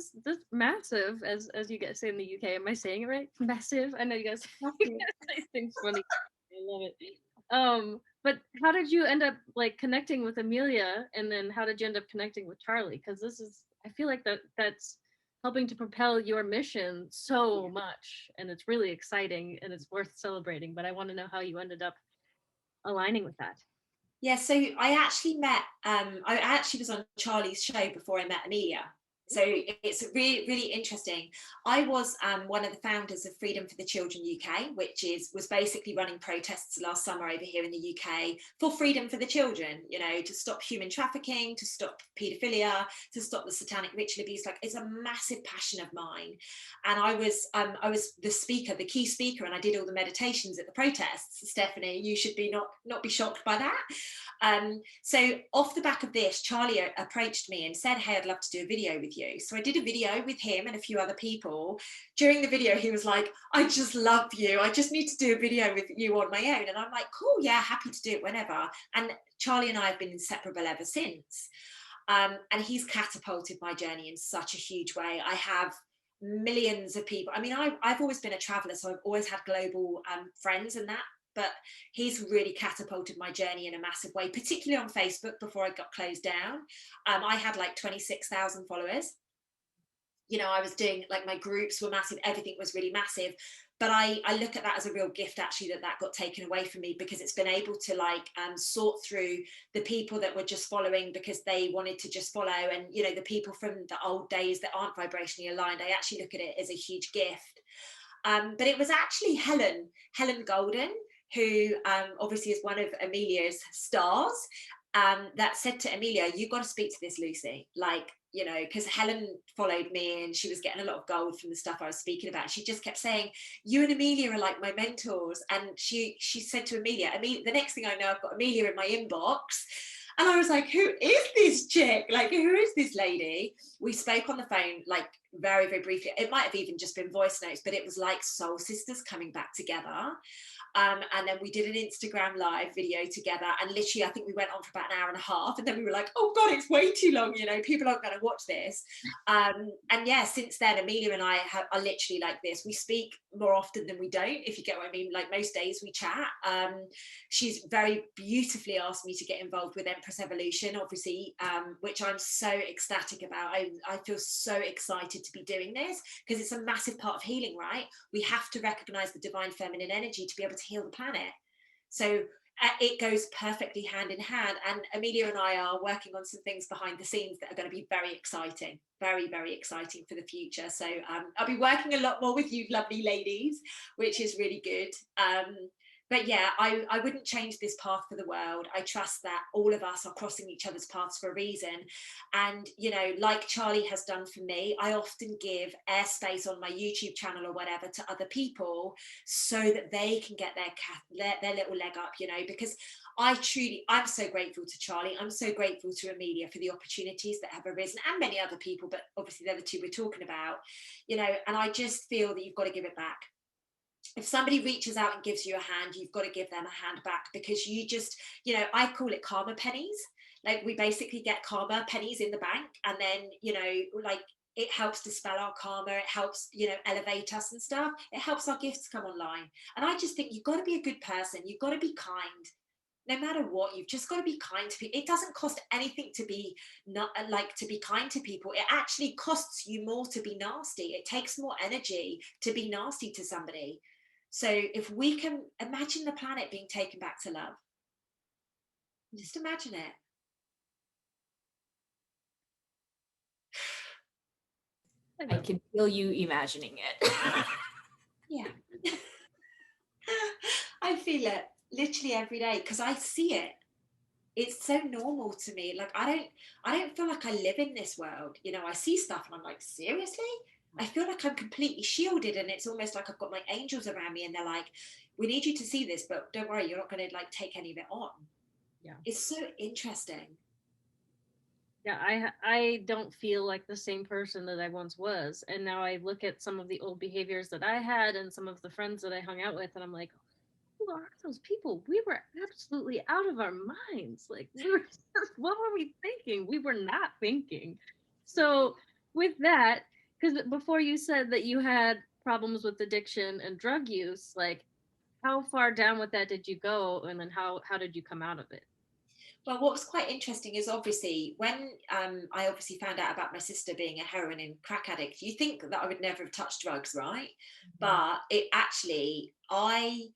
massive, as you guys say in the UK. Am I saying it right? Massive. I know you guys say things funny. I love it. But how did you end up like connecting with Amelia, and then how did you end up connecting with Charlie? Because this is, I feel like that's helping to propel your mission so much, and it's really exciting and it's worth celebrating. But I want to know how you ended up aligning with that. Yeah, so I actually was on Charlie's show before I met Amelia. So it's really, really interesting. I was one of the founders of Freedom for the Children UK, which was basically running protests last summer over here in the UK for freedom for the children, you know, to stop human trafficking, to stop paedophilia, to stop the satanic ritual abuse. Like, it's a massive passion of mine. And I was the speaker, the key speaker, and I did all the meditations at the protests. Stephanie, you should not be shocked by that. So off the back of this, Charlie approached me and said, hey, I'd love to do a video with you. So I did a video with him and a few other people. During the video, he was like, I just love you. I just need to do a video with you on my own. And I'm like, cool, yeah, happy to do it whenever. And Charlie and I have been inseparable ever since. And he's catapulted my journey in such a huge way. I have millions of people. I mean, I've always been a traveler, so I've always had global friends and that. But he's really catapulted my journey in a massive way, particularly on Facebook before I got closed down. I had like 26,000 followers. You know, I was doing, like, my groups were massive, everything was really massive. But I look at that as a real gift, actually, that got taken away from me, because it's been able to sort through the people that were just following because they wanted to just follow, and, you know, the people from the old days that aren't vibrationally aligned. I actually look at it as a huge gift. But it was actually Helen Golden, who obviously is one of Amelia's stars, that said to Amelia, you've got to speak to this Lucy. Like, you know, because Helen followed me and she was getting a lot of gold from the stuff I was speaking about. She just kept saying, you and Amelia are like my mentors. And she said to Amelia, the next thing I know, I've got Amelia in my inbox. And I was like, who is this chick? Like, who is this lady? We spoke on the phone, like, very, very briefly. It might have even just been voice notes, but it was like soul sisters coming back together. And then we did an Instagram live video together, and literally I think we went on for about an hour and a half, and then we were like, oh god, it's way too long, you know, people aren't going to watch this. And yeah, since then Amelia and I are literally like this. We speak more often than we don't, if you get what I mean. Like, most days we chat. She's very beautifully asked me to get involved with Empress Evolution, obviously, which I'm so ecstatic about. I feel so excited to be doing this, because it's a massive part of healing, right? We have to recognize the divine feminine energy to be able to heal the planet. So it goes perfectly hand in hand. And Amelia and I are working on some things behind the scenes that are going to be very exciting, very, very exciting for the future. So I'll be working a lot more with you lovely ladies, which is really good. But yeah, I wouldn't change this path for the world. I trust that all of us are crossing each other's paths for a reason. And, you know, like Charlie has done for me, I often give airspace on my YouTube channel or whatever to other people so that they can get their little leg up, you know, because I'm so grateful to Charlie. I'm so grateful to Amelia for the opportunities that have arisen, and many other people, but obviously they're the two we're talking about, you know. And I just feel that you've got to give it back. If somebody reaches out and gives you a hand, you've got to give them a hand back, because you just, you know, I call it karma pennies. Like, we basically get karma pennies in the bank, and then, you know, like, it helps dispel our karma. It helps, you know, elevate us and stuff. It helps our gifts come online. And I just think you've got to be a good person. You've got to be kind. No matter what, you've just got to be kind to people. It doesn't cost anything to be to be kind to people. It actually costs you more to be nasty. It takes more energy to be nasty to somebody. So if we can imagine the planet being taken back to love, just imagine it. I can feel you imagining it. Yeah. I feel it literally every day, because I see it. It's so normal to me. Like, I don't feel like I live in this world. You know, I see stuff and I'm like, seriously? I feel like I'm completely shielded, and it's almost like I've got my angels around me, and they're like, we need you to see this, but don't worry, you're not going to like take any of it on. Yeah. It's so interesting. Yeah, I don't feel like the same person that I once was. And now I look at some of the old behaviors that I had and some of the friends that I hung out with, and I'm like, who are those people? We were absolutely out of our minds. Like, what were we thinking? We were not thinking. So with that, because before you said that you had problems with addiction and drug use, like, how far down with that did you go? And then how did you come out of it? Well, what was quite interesting is obviously when I obviously found out about my sister being a heroin and crack addict, you think that I would never have touched drugs, right? Mhm. But it actually, I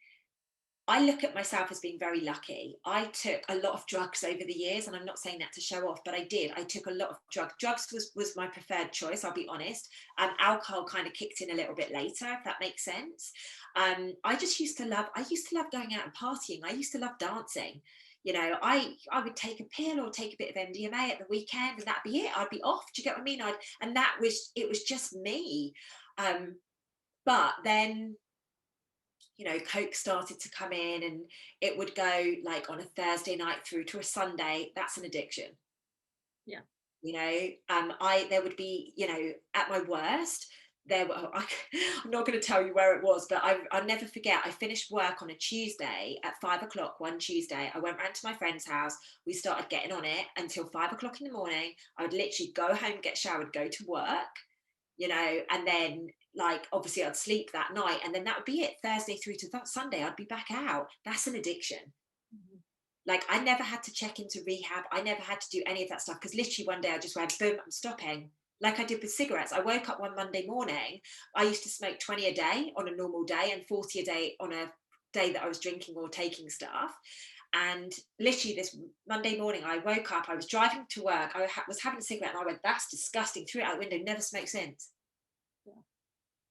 look at myself as being very lucky. I took a lot of drugs over the years, and I'm not saying that to show off, but I did. I took a lot of drugs. Drugs was my preferred choice, I'll be honest. Alcohol kind of kicked in a little bit later, if that makes sense. I just used to love, I used to love going out and partying. I used to love dancing. You know, I would take a pill or take a bit of MDMA at the weekend, and that'd be it. I'd be off. Do you get what I mean? And that was, it was just me. Um, but then, you know, Coke started to come in, and it would go like on a Thursday night through to a Sunday. That's an addiction. Yeah. You know, there would be, you know, at my worst, there were, I'm not going to tell you where it was, but I'll never forget. I finished work on a Tuesday at 5 o'clock one Tuesday. I went round to my friend's house. We started getting on it until 5 o'clock in the morning. I would literally go home, get showered, go to work, you know, and then like obviously I'd sleep that night, and then that would be it. Thursday through to that Sunday, I'd be back out. That's an addiction. Mhm. Like I never had to check into rehab. I never had to do any of that stuff because literally one day I just went, boom, I'm stopping. Like I did with cigarettes. I woke up one Monday morning. I used to smoke 20 a day on a normal day and 40 a day on a day that I was drinking or taking stuff. And literally this Monday morning, I woke up, I was driving to work, was having a cigarette, and I went, that's disgusting. Threw it out the window, never smoked since. Yeah.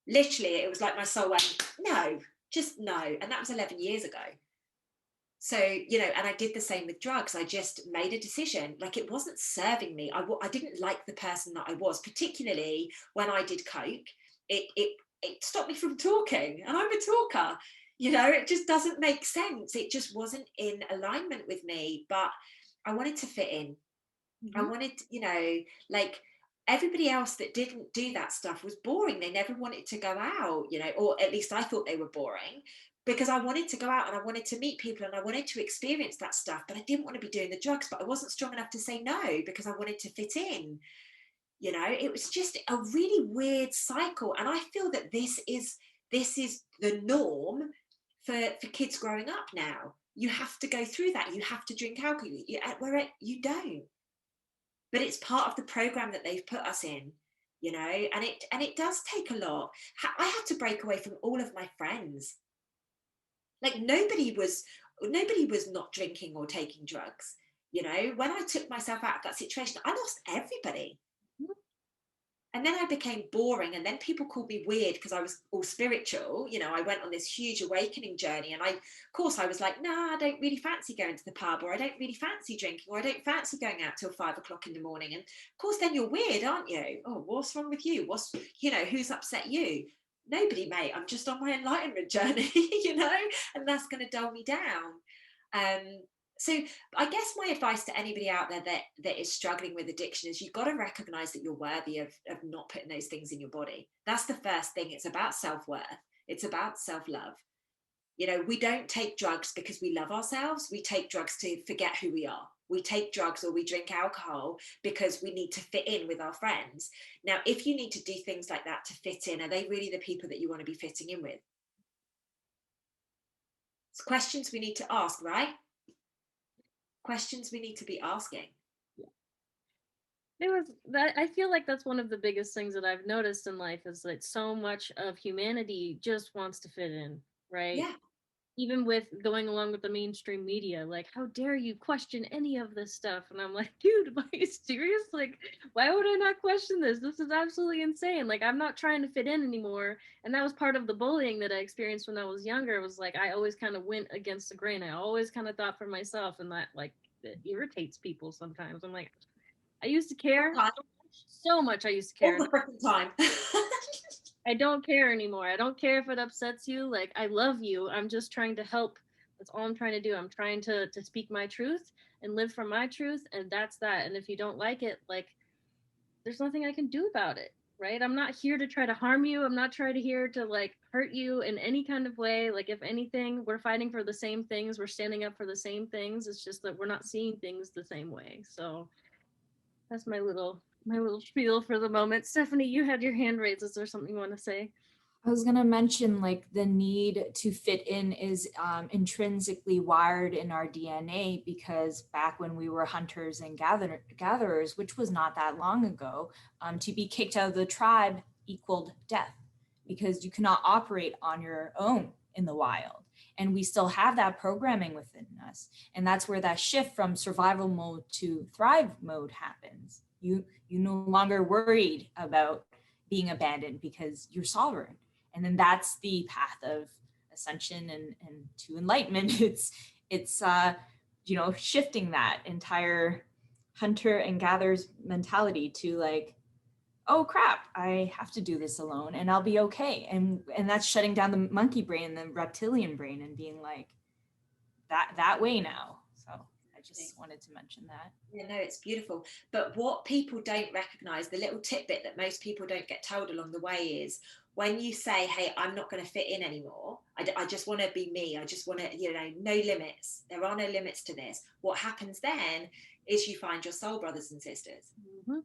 Literally, it was like my soul went, no, just no. And that was 11 years ago. So, you know, and I did the same with drugs. I just made a decision. Like it wasn't serving me. I didn't like the person that I was, particularly when I did Coke. It stopped me from talking, and I'm a talker. You know, it just doesn't make sense. It just wasn't in alignment with me. But I wanted to fit in. I Mhm. wanted, you know, like everybody else that didn't do that stuff was boring. They never wanted to go out, you know, or at least I thought they were boring because I wanted to go out and I wanted to meet people and I wanted to experience that stuff, but I didn't want to be doing the drugs, but I wasn't strong enough to say no because I wanted to fit in. You know, it was just a really weird cycle. And I feel that this is the norm for kids growing up now. You have to go through that. You have to drink alcohol. Where you don't, but it's part of the program that they've put us in, you know, and it does take a lot. I had to break away from all of my friends. Like nobody was not drinking or taking drugs, you know. When I took myself out of that situation, I lost everybody. And then I became boring, and then people called me weird because I was all spiritual. You know, I went on this huge awakening journey, and of course I was like, nah, I don't really fancy going to the pub, or I don't really fancy drinking, or I don't fancy going out till 5 o'clock in the morning. And of course then you're weird, aren't you? Oh, what's wrong with you? What's, you know, who's upset you? Nobody, mate. I'm just on my enlightenment journey. You know, and that's going to dull me down. um so I guess my advice to anybody out there that is struggling with addiction is you've got to recognize that you're worthy of not putting those things in your body. That's the first thing. It's about self-worth. It's about self-love. You know, we don't take drugs because we love ourselves. We take drugs to forget who we are. We take drugs or we drink alcohol because we need to fit in with our friends. Now, if you need to do things like that to fit in, are they really the people that you want to be fitting in with? It's questions we need to ask, right? Questions we need to be asking. It was that I feel like that's one of the biggest things that I've noticed in life is that so much of humanity just wants to fit in, right? Yeah. Even with going along with the mainstream media, like, how dare you question any of this stuff? And I'm like, dude, are you serious? Like, why would I not question this? This is absolutely insane. Like, I'm not trying to fit in anymore. And that was part of the bullying that I experienced when I was younger. It was like, I always kind of went against the grain. I always kind of thought for myself, and that, like, it irritates people sometimes. I'm like, I used to care Sometimes, so much. I used to all care. the freaking time. I don't care anymore. I don't care if it upsets you. Like, I love you. I'm just trying to help. That's all I'm trying to do. I'm trying to speak my truth and live from my truth, and that's that. And if you don't like it, like, there's nothing I can do about it, right? I'm not here to try to harm you. I'm not trying to here to like hurt you in any kind of way. Like, if anything, we're fighting for the same things. We're standing up for the same things. It's just that we're not seeing things the same way. So that's my little spiel for the moment. Stephanie, you had your hand raised. Is there something you want to say? I was going to mention like the need to fit in is intrinsically wired in our DNA, because back when we were hunters and gatherers, which was not that long ago, to be kicked out of the tribe equaled death, because you cannot operate on your own in the wild. And we still have that programming within us. And that's where that shift from survival mode to thrive mode happens. You no longer worried about being abandoned because you're sovereign. And then that's the path of ascension and to enlightenment. It's shifting that entire hunter and gatherers mentality to like, oh crap, I have to do this alone and I'll be okay. And that's shutting down the monkey brain and the reptilian brain and being like that way now. So I just wanted to mention that. Yeah, no, it's beautiful. But what people don't recognize, the little tidbit that most people don't get told along the way is when you say, hey, I'm not going to fit in anymore. I just want to be me. I just want to, no limits. There are no limits to this. What happens then is you find your soul brothers and sisters. Mm-hmm.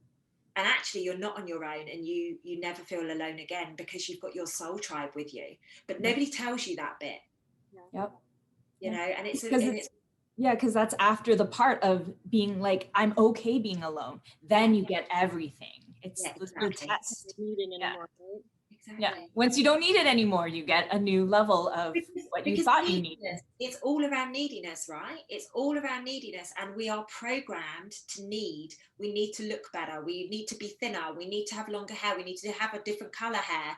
And actually you're not on your own, and you never feel alone again because you've got your soul tribe with you. But nobody tells you that bit. Yep. And it's because that's after the part of being like, I'm okay being alone. Then you get everything. It's the test. Needing anymore, right? Exactly. Yeah. Once you don't need it anymore, you get a new level of what you thought you needed. It's all around neediness, right? It's all around neediness, and we are programmed to need. We need to look better. We need to be thinner. We need to have longer hair. We need to have a different color hair.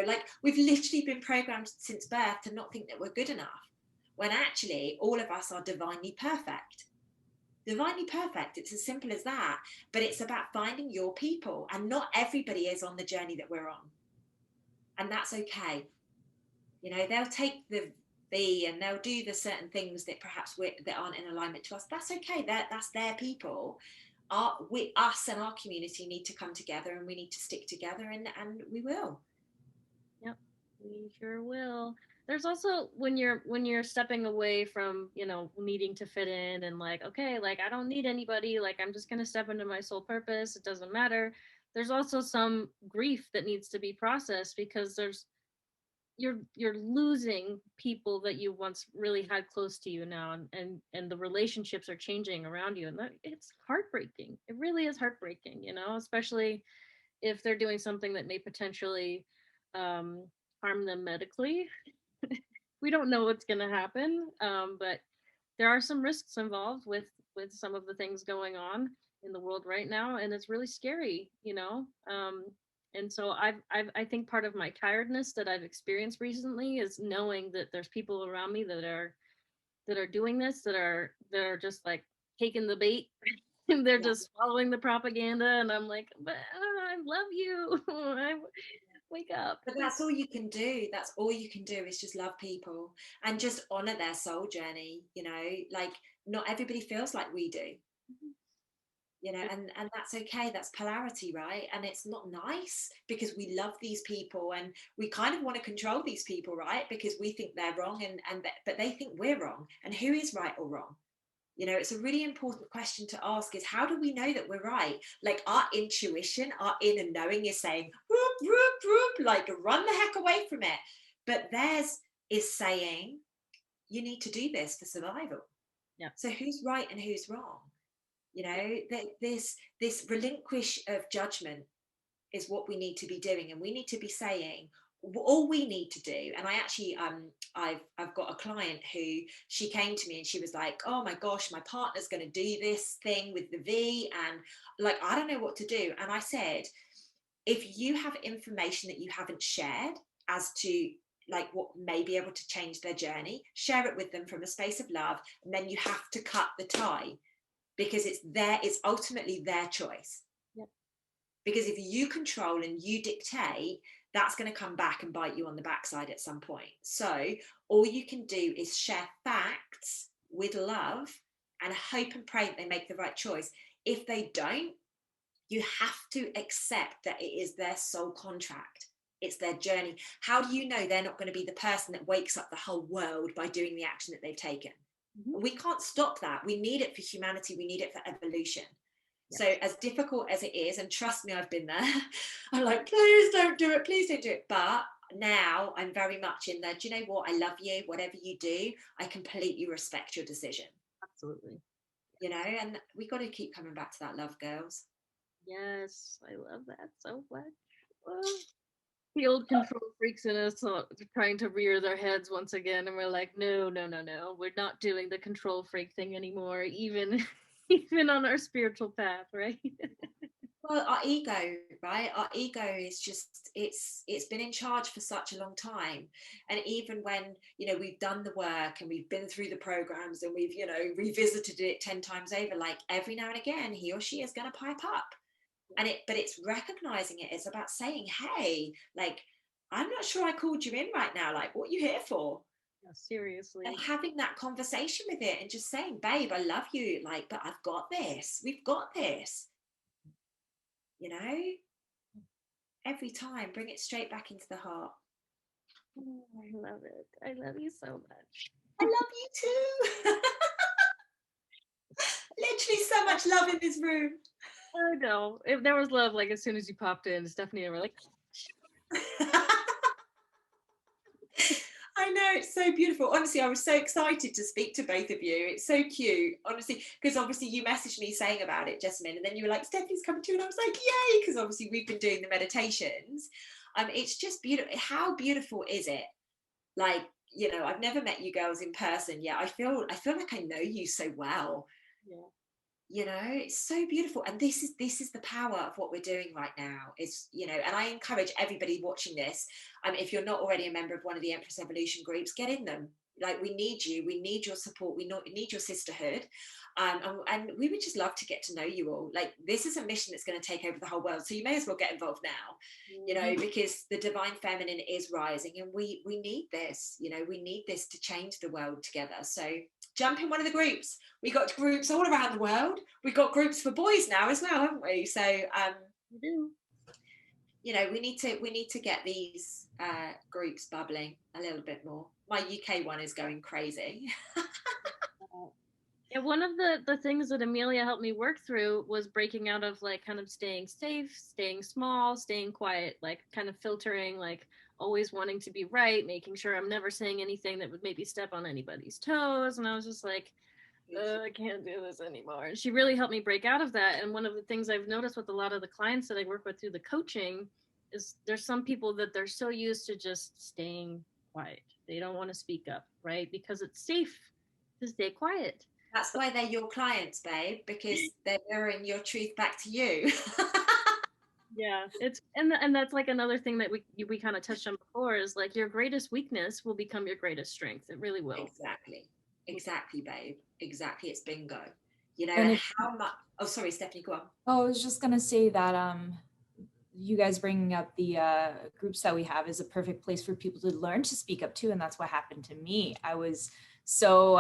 Like we've literally been programmed since birth to not think that we're good enough, when actually all of us are divinely perfect. Divinely perfect. It's as simple as that. But it's about finding your people, and not everybody is on the journey that we're on. And that's okay. They'll take the V and they'll do the certain things that perhaps that aren't in alignment to us. That's okay. That's their people. Us and our community need to come together, and we need to stick together, and we will. Yep, we sure will. There's also when you're stepping away from needing to fit in and like, okay, like I don't need anybody, like I'm just gonna step into my soul purpose, it doesn't matter. There's also some grief that needs to be processed, because you're losing people that you once really had close to you now, and the relationships are changing around you, and it's heartbreaking. It really is heartbreaking, especially if they're doing something that may potentially harm them medically. We don't know what's going to happen, but there are some risks involved with some of the things going on in the world right now, and it's really scary, and so I think part of my tiredness that I've experienced recently is knowing that there's people around me that are doing this, that are just like taking the bait and they're just following the propaganda, and I'm like, but I love you. Wake up. But that's all you can do. That's all you can do, is just love people and just honor their soul journey. Like not everybody feels like we do. And that's okay. That's polarity, right? And it's not nice, because we love these people and we kind of want to control these people, right? Because we think they're wrong, but they think we're wrong. And who is right or wrong? It's a really important question to ask, is how do we know that we're right? Like our intuition, our inner knowing is saying, whoop, whoop, whoop, like run the heck away from it. But theirs is saying, you need to do this for survival. Yeah. So who's right and who's wrong? This relinquish of judgment is what we need to be doing. And we need to be saying, all we need to do. And I actually I've got a client who, she came to me and she was like, oh my gosh, my partner's going to do this thing with the V, and like I don't know what to do. And I said, if you have information that you haven't shared as to like what may be able to change their journey, share it with them from a space of love, and then you have to cut the tie, because it's ultimately their choice. Yep. Because if you control and you dictate, that's going to come back and bite you on the backside at some point. So all you can do is share facts with love and hope and pray that they make the right choice. If they don't, you have to accept that it is their soul contract. It's their journey. How do you know they're not going to be the person that wakes up the whole world by doing the action that they've taken? Mm-hmm. We can't stop that. We need it for humanity. We need it for evolution. Yeah. So as difficult as it is, and trust me, I've been there, I'm like, please don't do it. Please don't do it. But now I'm very much in there. Do you know what? I love you. Whatever you do, I completely respect your decision. Absolutely. You know, and we got to keep coming back to that love, girls. Yes, I love that so much. Oh. The old control freaks in us trying to rear their heads once again, and we're like, no, no, no, no, we're not doing the control freak thing anymore, even even on our spiritual path, right? Well, our ego, right? Our ego is just, it's been in charge for such a long time. And even when, you know, we've done the work and we've been through the programs and we've, you know, revisited it 10 times over, like every now and again, he or she is going to pipe up. And but it's recognizing it. It's about saying, hey, like, I'm not sure I called you in right now. Like, what are you here for? Yeah, seriously. And having that conversation with it and just saying, babe, I love you. Like, but I've got this. We've got this. You know, every time, bring it straight back into the heart. Oh, I love it. I love you so much. I love you too. Literally so much love in this room. I know. If there was love, like as soon as you popped in, Stephanie and we're like, I know, it's so beautiful. Honestly, I was so excited to speak to both of you. It's so cute, honestly, because obviously you messaged me saying about it, Jessamyn, and then you were like, Stephanie's coming too, and I was like, yay, because obviously we've been doing the meditations. It's just beautiful. How beautiful is it? Like, you know, I've never met you girls in person yet. I feel like I know you so well. yeah. You know, it's so beautiful. And this is the power of what we're doing right now. Is, you know, and I encourage everybody watching this, if you're not already a member of one of the Empress Evolution groups, get in them. Like, we need you, we need your support, we need your sisterhood. And we would just love to get to know you all. Like, this is a mission that's going to take over the whole world, so you may as well get involved now. You know, because the divine feminine is rising, and we need this. You know, we need this to change the world together. So jump in one of the groups. We got groups all around the world. We've got groups for boys now as well, haven't we? So We do. you know, we need to get these groups bubbling a little bit more. My UK one is going crazy. Yeah, one of the things that Amelia helped me work through was breaking out of like kind of staying safe, staying small, staying quiet, like kind of filtering, like always wanting to be right, making sure I'm never saying anything that would maybe step on anybody's toes. And I was just like, I can't do this anymore. And she really helped me break out of that. And one of the things I've noticed with a lot of the clients that I work with through the coaching is there's some people that they're so used to just staying quiet. They don't want to speak up, right? Because it's safe to stay quiet. That's why they're your clients, babe, because they're mirroring your truth back to you. Yeah, it's and that's like another thing that we kind of touched on before is like your greatest weakness will become your greatest strength. It really will. Exactly, babe. Exactly. It's bingo. You know, And and if, how much. Oh, sorry, Stephanie, go on. oh, I was just gonna say that you guys bringing up the groups that we have is a perfect place for people to learn to speak up too, and that's what happened to me. I was so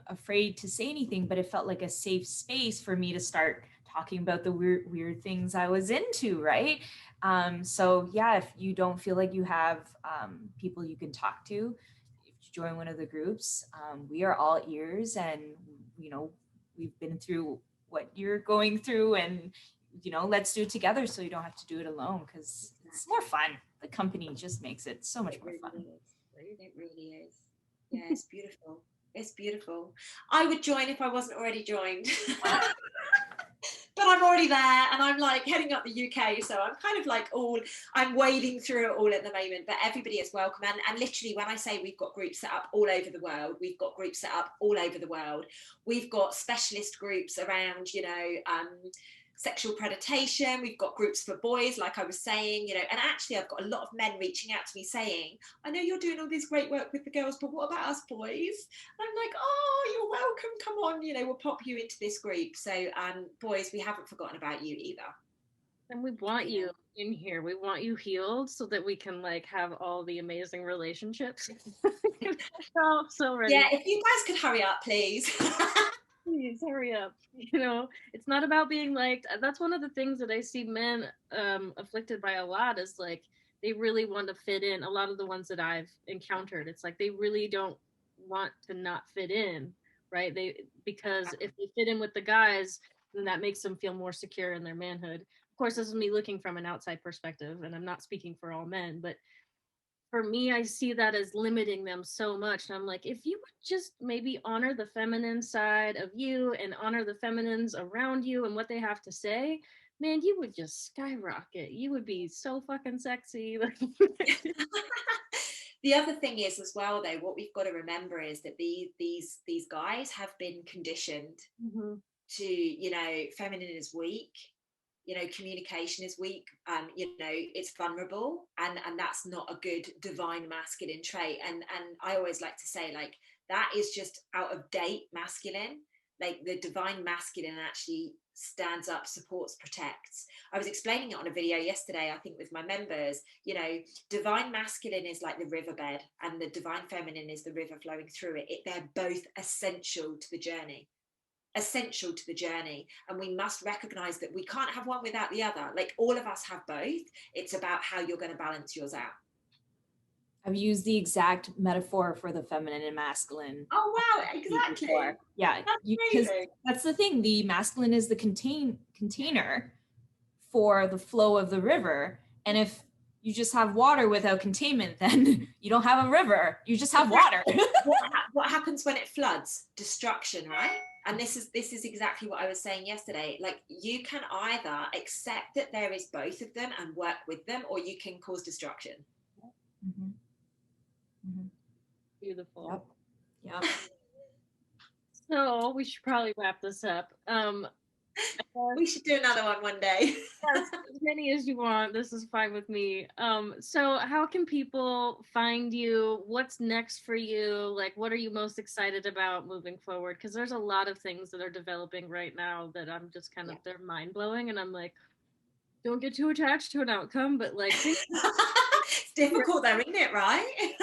afraid to say anything, but it felt like a safe space for me to start talking about the weird things I was into, right? So yeah, if you don't feel like you have people you can talk to, if you join one of the groups, we are all ears, and you know, we've been through what you're going through, and you know, let's do it together so you don't have to do it alone, because it's more fun. The company just makes it so much more fun. It really is. Yeah, it's beautiful. It's beautiful. I would join if I wasn't already joined. But I'm already there, and I'm like heading up the UK, so I'm kind of like I'm wading through it all at the moment, but everybody is welcome. And literally, when I say we've got groups set up all over the world, we've got groups set up all over the world. We've got specialist groups around, you know, sexual predation. We've got groups for boys, like I was saying, you know, and actually I've got a lot of men reaching out to me saying, I know you're doing all this great work with the girls, but what about us boys? And I'm like, oh, you're welcome, come on, you know, we'll pop you into this group. So boys, we haven't forgotten about you either. And we want you in here. We want you healed so that we can like have all the amazing relationships. so ready. Yeah, if you guys could hurry up, please. Please hurry up. You know, it's not about being liked. That's one of the things that I see men afflicted by a lot is like they really want to fit in. A lot of the ones that I've encountered, it's like they really don't want to not fit in, right? Because if they fit in with the guys, then that makes them feel more secure in their manhood. Of course, this is me looking from an outside perspective, and I'm not speaking for all men, but for me, I see that as limiting them so much. And I'm like, if you would just maybe honor the feminine side of you and honor the feminines around you and what they have to say, man, you would just skyrocket. You would be so fucking sexy. The other thing is as well, though, what we've got to remember is that these guys have been conditioned to, you know, feminine is weak, you know, communication is weak, you know, it's vulnerable, and that's not a good divine masculine trait. And I always like to say, like, that is just out of date masculine. Like, the divine masculine actually stands up, supports, protects. I was explaining it on a video yesterday, I think, with my members. You know, divine masculine is like the riverbed, and the divine feminine is the river flowing through it. They're both essential to the journey, essential to the journey, and we must recognize that we can't have one without the other. Like, all of us have both. It's about how you're going to balance yours out. I've used the exact metaphor for the feminine and masculine. Oh wow, exactly. Yeah, because that's the thing. The masculine is the container for the flow of the river, and if you just have water without containment, then you don't have a river. You just have water. What happens when it floods? Destruction, right? And this is exactly what I was saying yesterday. Like, you can either accept that there is both of them and work with them, or you can cause destruction. Mm-hmm. Mm-hmm. Beautiful. Yep. So we should probably wrap this up. We should do another one day. Yes, as many as you want. This is fine with me. So how can people find you? What's next for you? Like, what are you most excited about moving forward? Because there's a lot of things that are developing right now that I'm just kind of, they're mind blowing, and I'm like, don't get too attached to an outcome, but like, it's difficult though, isn't it? Right?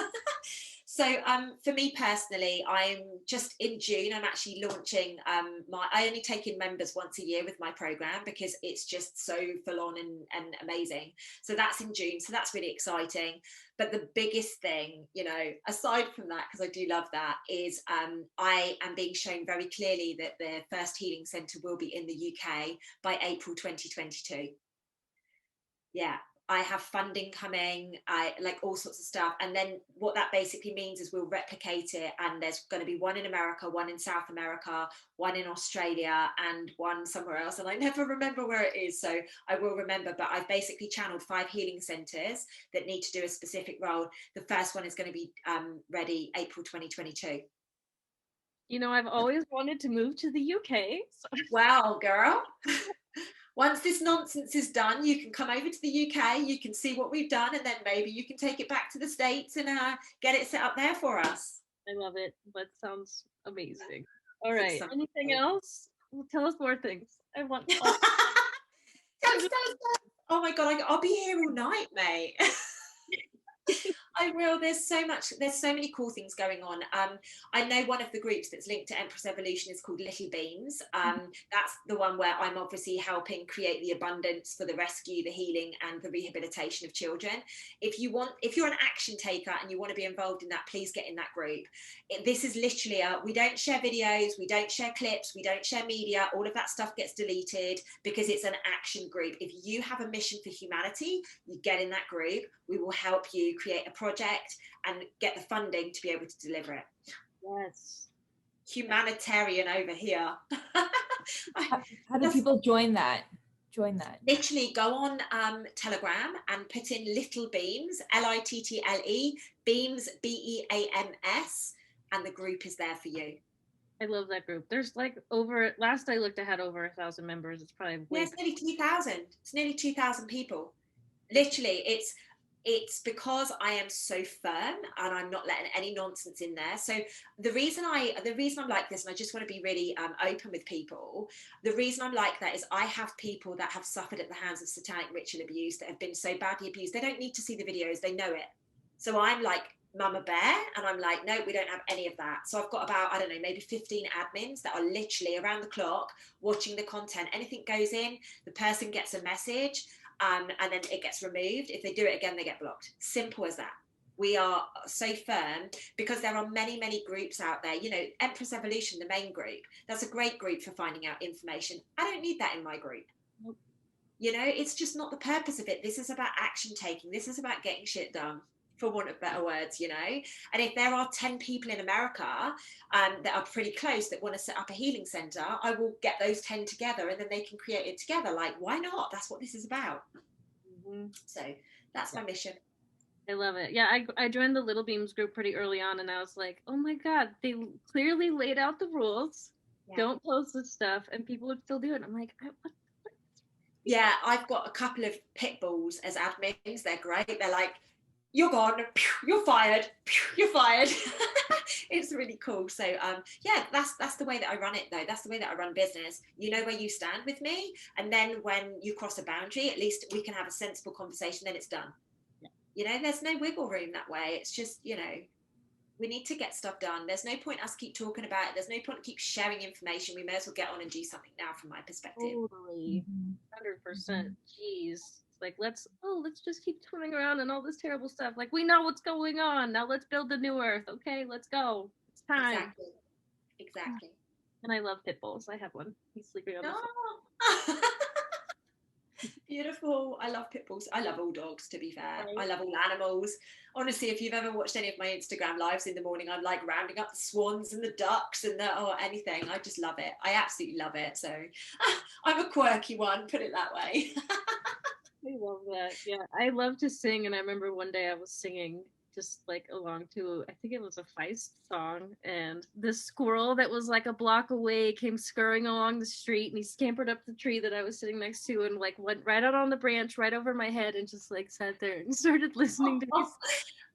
So for me personally, I'm just in June, I'm actually launching I only take in members once a year with my program, because it's just so full on and amazing. So that's in June. So that's really exciting. But the biggest thing, you know, aside from that, because I do love that, is I am being shown very clearly that the first healing centre will be in the UK by April 2022. Yeah. I have funding coming, I like all sorts of stuff. And then what that basically means is we'll replicate it. And there's going to be one in America, one in South America, one in Australia, and one somewhere else. And I never remember where it is. So I will remember. But I've basically channeled 5 healing centres that need to do a specific role. The first one is going to be ready April 2022. You know, I've always wanted to move to the UK. So. Wow, girl. Once this nonsense is done, you can come over to the UK, you can see what we've done, and then maybe you can take it back to the States and get it set up there for us. I love it. That sounds amazing. All right. Anything else? Well, tell us more things. I want all. Oh my God, I'll be here all night, mate. I will. There's so many cool things going on. I know one of the groups that's linked to Empress Evolution is called Little Beams. That's the one where I'm obviously helping create the abundance for the rescue, the healing, and the rehabilitation of children. If you're an action taker and you want to be involved in that, please get in that group. This is literally we don't share videos, we don't share clips, we don't share media. All of that stuff gets deleted because it's an action group. If you have a mission for humanity, you get in that group. We will help you create a project and get the funding to be able to deliver it. Yes. Humanitarian over here. How do people join that? Literally go on Telegram and put in Little Beams, Little Beams, BEAMS, and the group is there for you. I love that group. There's like last I looked, I had over 1,000 members. It's probably it's nearly 2,000. It's nearly 2,000 people. Literally, it's because I am so firm and I'm not letting any nonsense in there. So the reason I'm like this, and I just want to be really open with people, the reason I'm like that is I have people that have suffered at the hands of satanic ritual abuse, that have been so badly abused. They don't need to see the videos, they know it. So I'm like Mama Bear, and I'm like, no, we don't have any of that. So I've got about, I don't know, maybe 15 admins that are literally around the clock watching the content. Anything goes in, the person gets a message, and then it gets removed. If they do it again, they get blocked. Simple as that. We are so firm because there are many, many groups out there. You know, Empress Evolution, the main group, that's a great group for finding out information. I don't need that in my group. You know, it's just not the purpose of it. This is about action taking. This is about getting shit done. for want of better words, you know. And if there are 10 people in America that are pretty close that want to set up a healing center, I will get those 10 together and then they can create it together. Like, why not? That's what this is about. So that's my mission. I love it. Yeah, I joined the Little Beams group pretty early on, and I was like, oh my God, they clearly laid out the rules. Yeah. Don't post this stuff, and people would still do it. I'm like, what? Yeah, I've got a couple of pit bulls as admins. They're great. They're like, you're gone, you're fired, you're fired. It's really cool. So yeah, that's the way that I run it though. That's the way that I run business. You know where you stand with me, and then when you cross a boundary, at least we can have a sensible conversation, then it's done. Yeah. You know, there's no wiggle room that way. It's just, you know, we need to get stuff done. There's no point us keep talking about it. There's no point to keep sharing information. We may as well get on and do something now from my perspective. Totally. 100%. Jeez. Like, let's just keep swimming around and all this terrible stuff. Like, we know what's going on. Now let's build the new earth. Okay, let's go. It's time. Exactly. And I love pit bulls. I have one. He's sleeping on the floor. Beautiful. I love pit bulls. I love all dogs, to be fair. Right. I love all animals. Honestly, if you've ever watched any of my Instagram lives in the morning, I'm like rounding up the swans and the ducks and anything. I just love it. I absolutely love it. So I'm a quirky one, put it that way. I love that. Yeah, I love to sing, and I remember one day I was singing just like along to, I think it was a Feist song, and this squirrel that was like a block away came scurrying along the street, and he scampered up the tree that I was sitting next to and like went right out on the branch right over my head and just like sat there and started listening to me.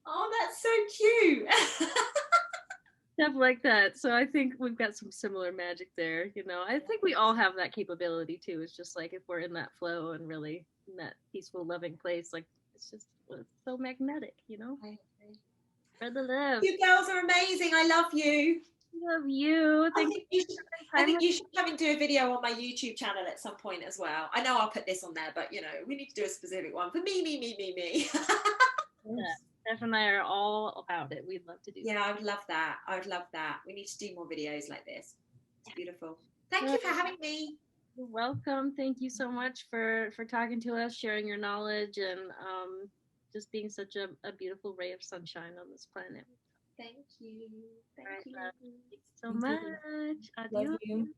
Oh, that's so cute. Stuff like that. So I think we've got some similar magic there, you know. I think we all have that capability too. It's just like if we're in that flow and really in that peaceful, loving place, like it's so magnetic, you know. I agree. Spread the love. You girls are amazing. I love you. Love you. I think you should come and do a video on my YouTube channel at some point as well. I know I'll put this on there, but you know, we need to do a specific one for me. Yeah. Steph and I are all about it. We'd love to do that. Yeah, I would love that. We need to do more videos like this. It's beautiful. Thank you for having me. You're welcome. Thank you so much for talking to us, sharing your knowledge, and just being such a beautiful ray of sunshine on this planet. Thank you. Thank you. Thank you so much. Love you.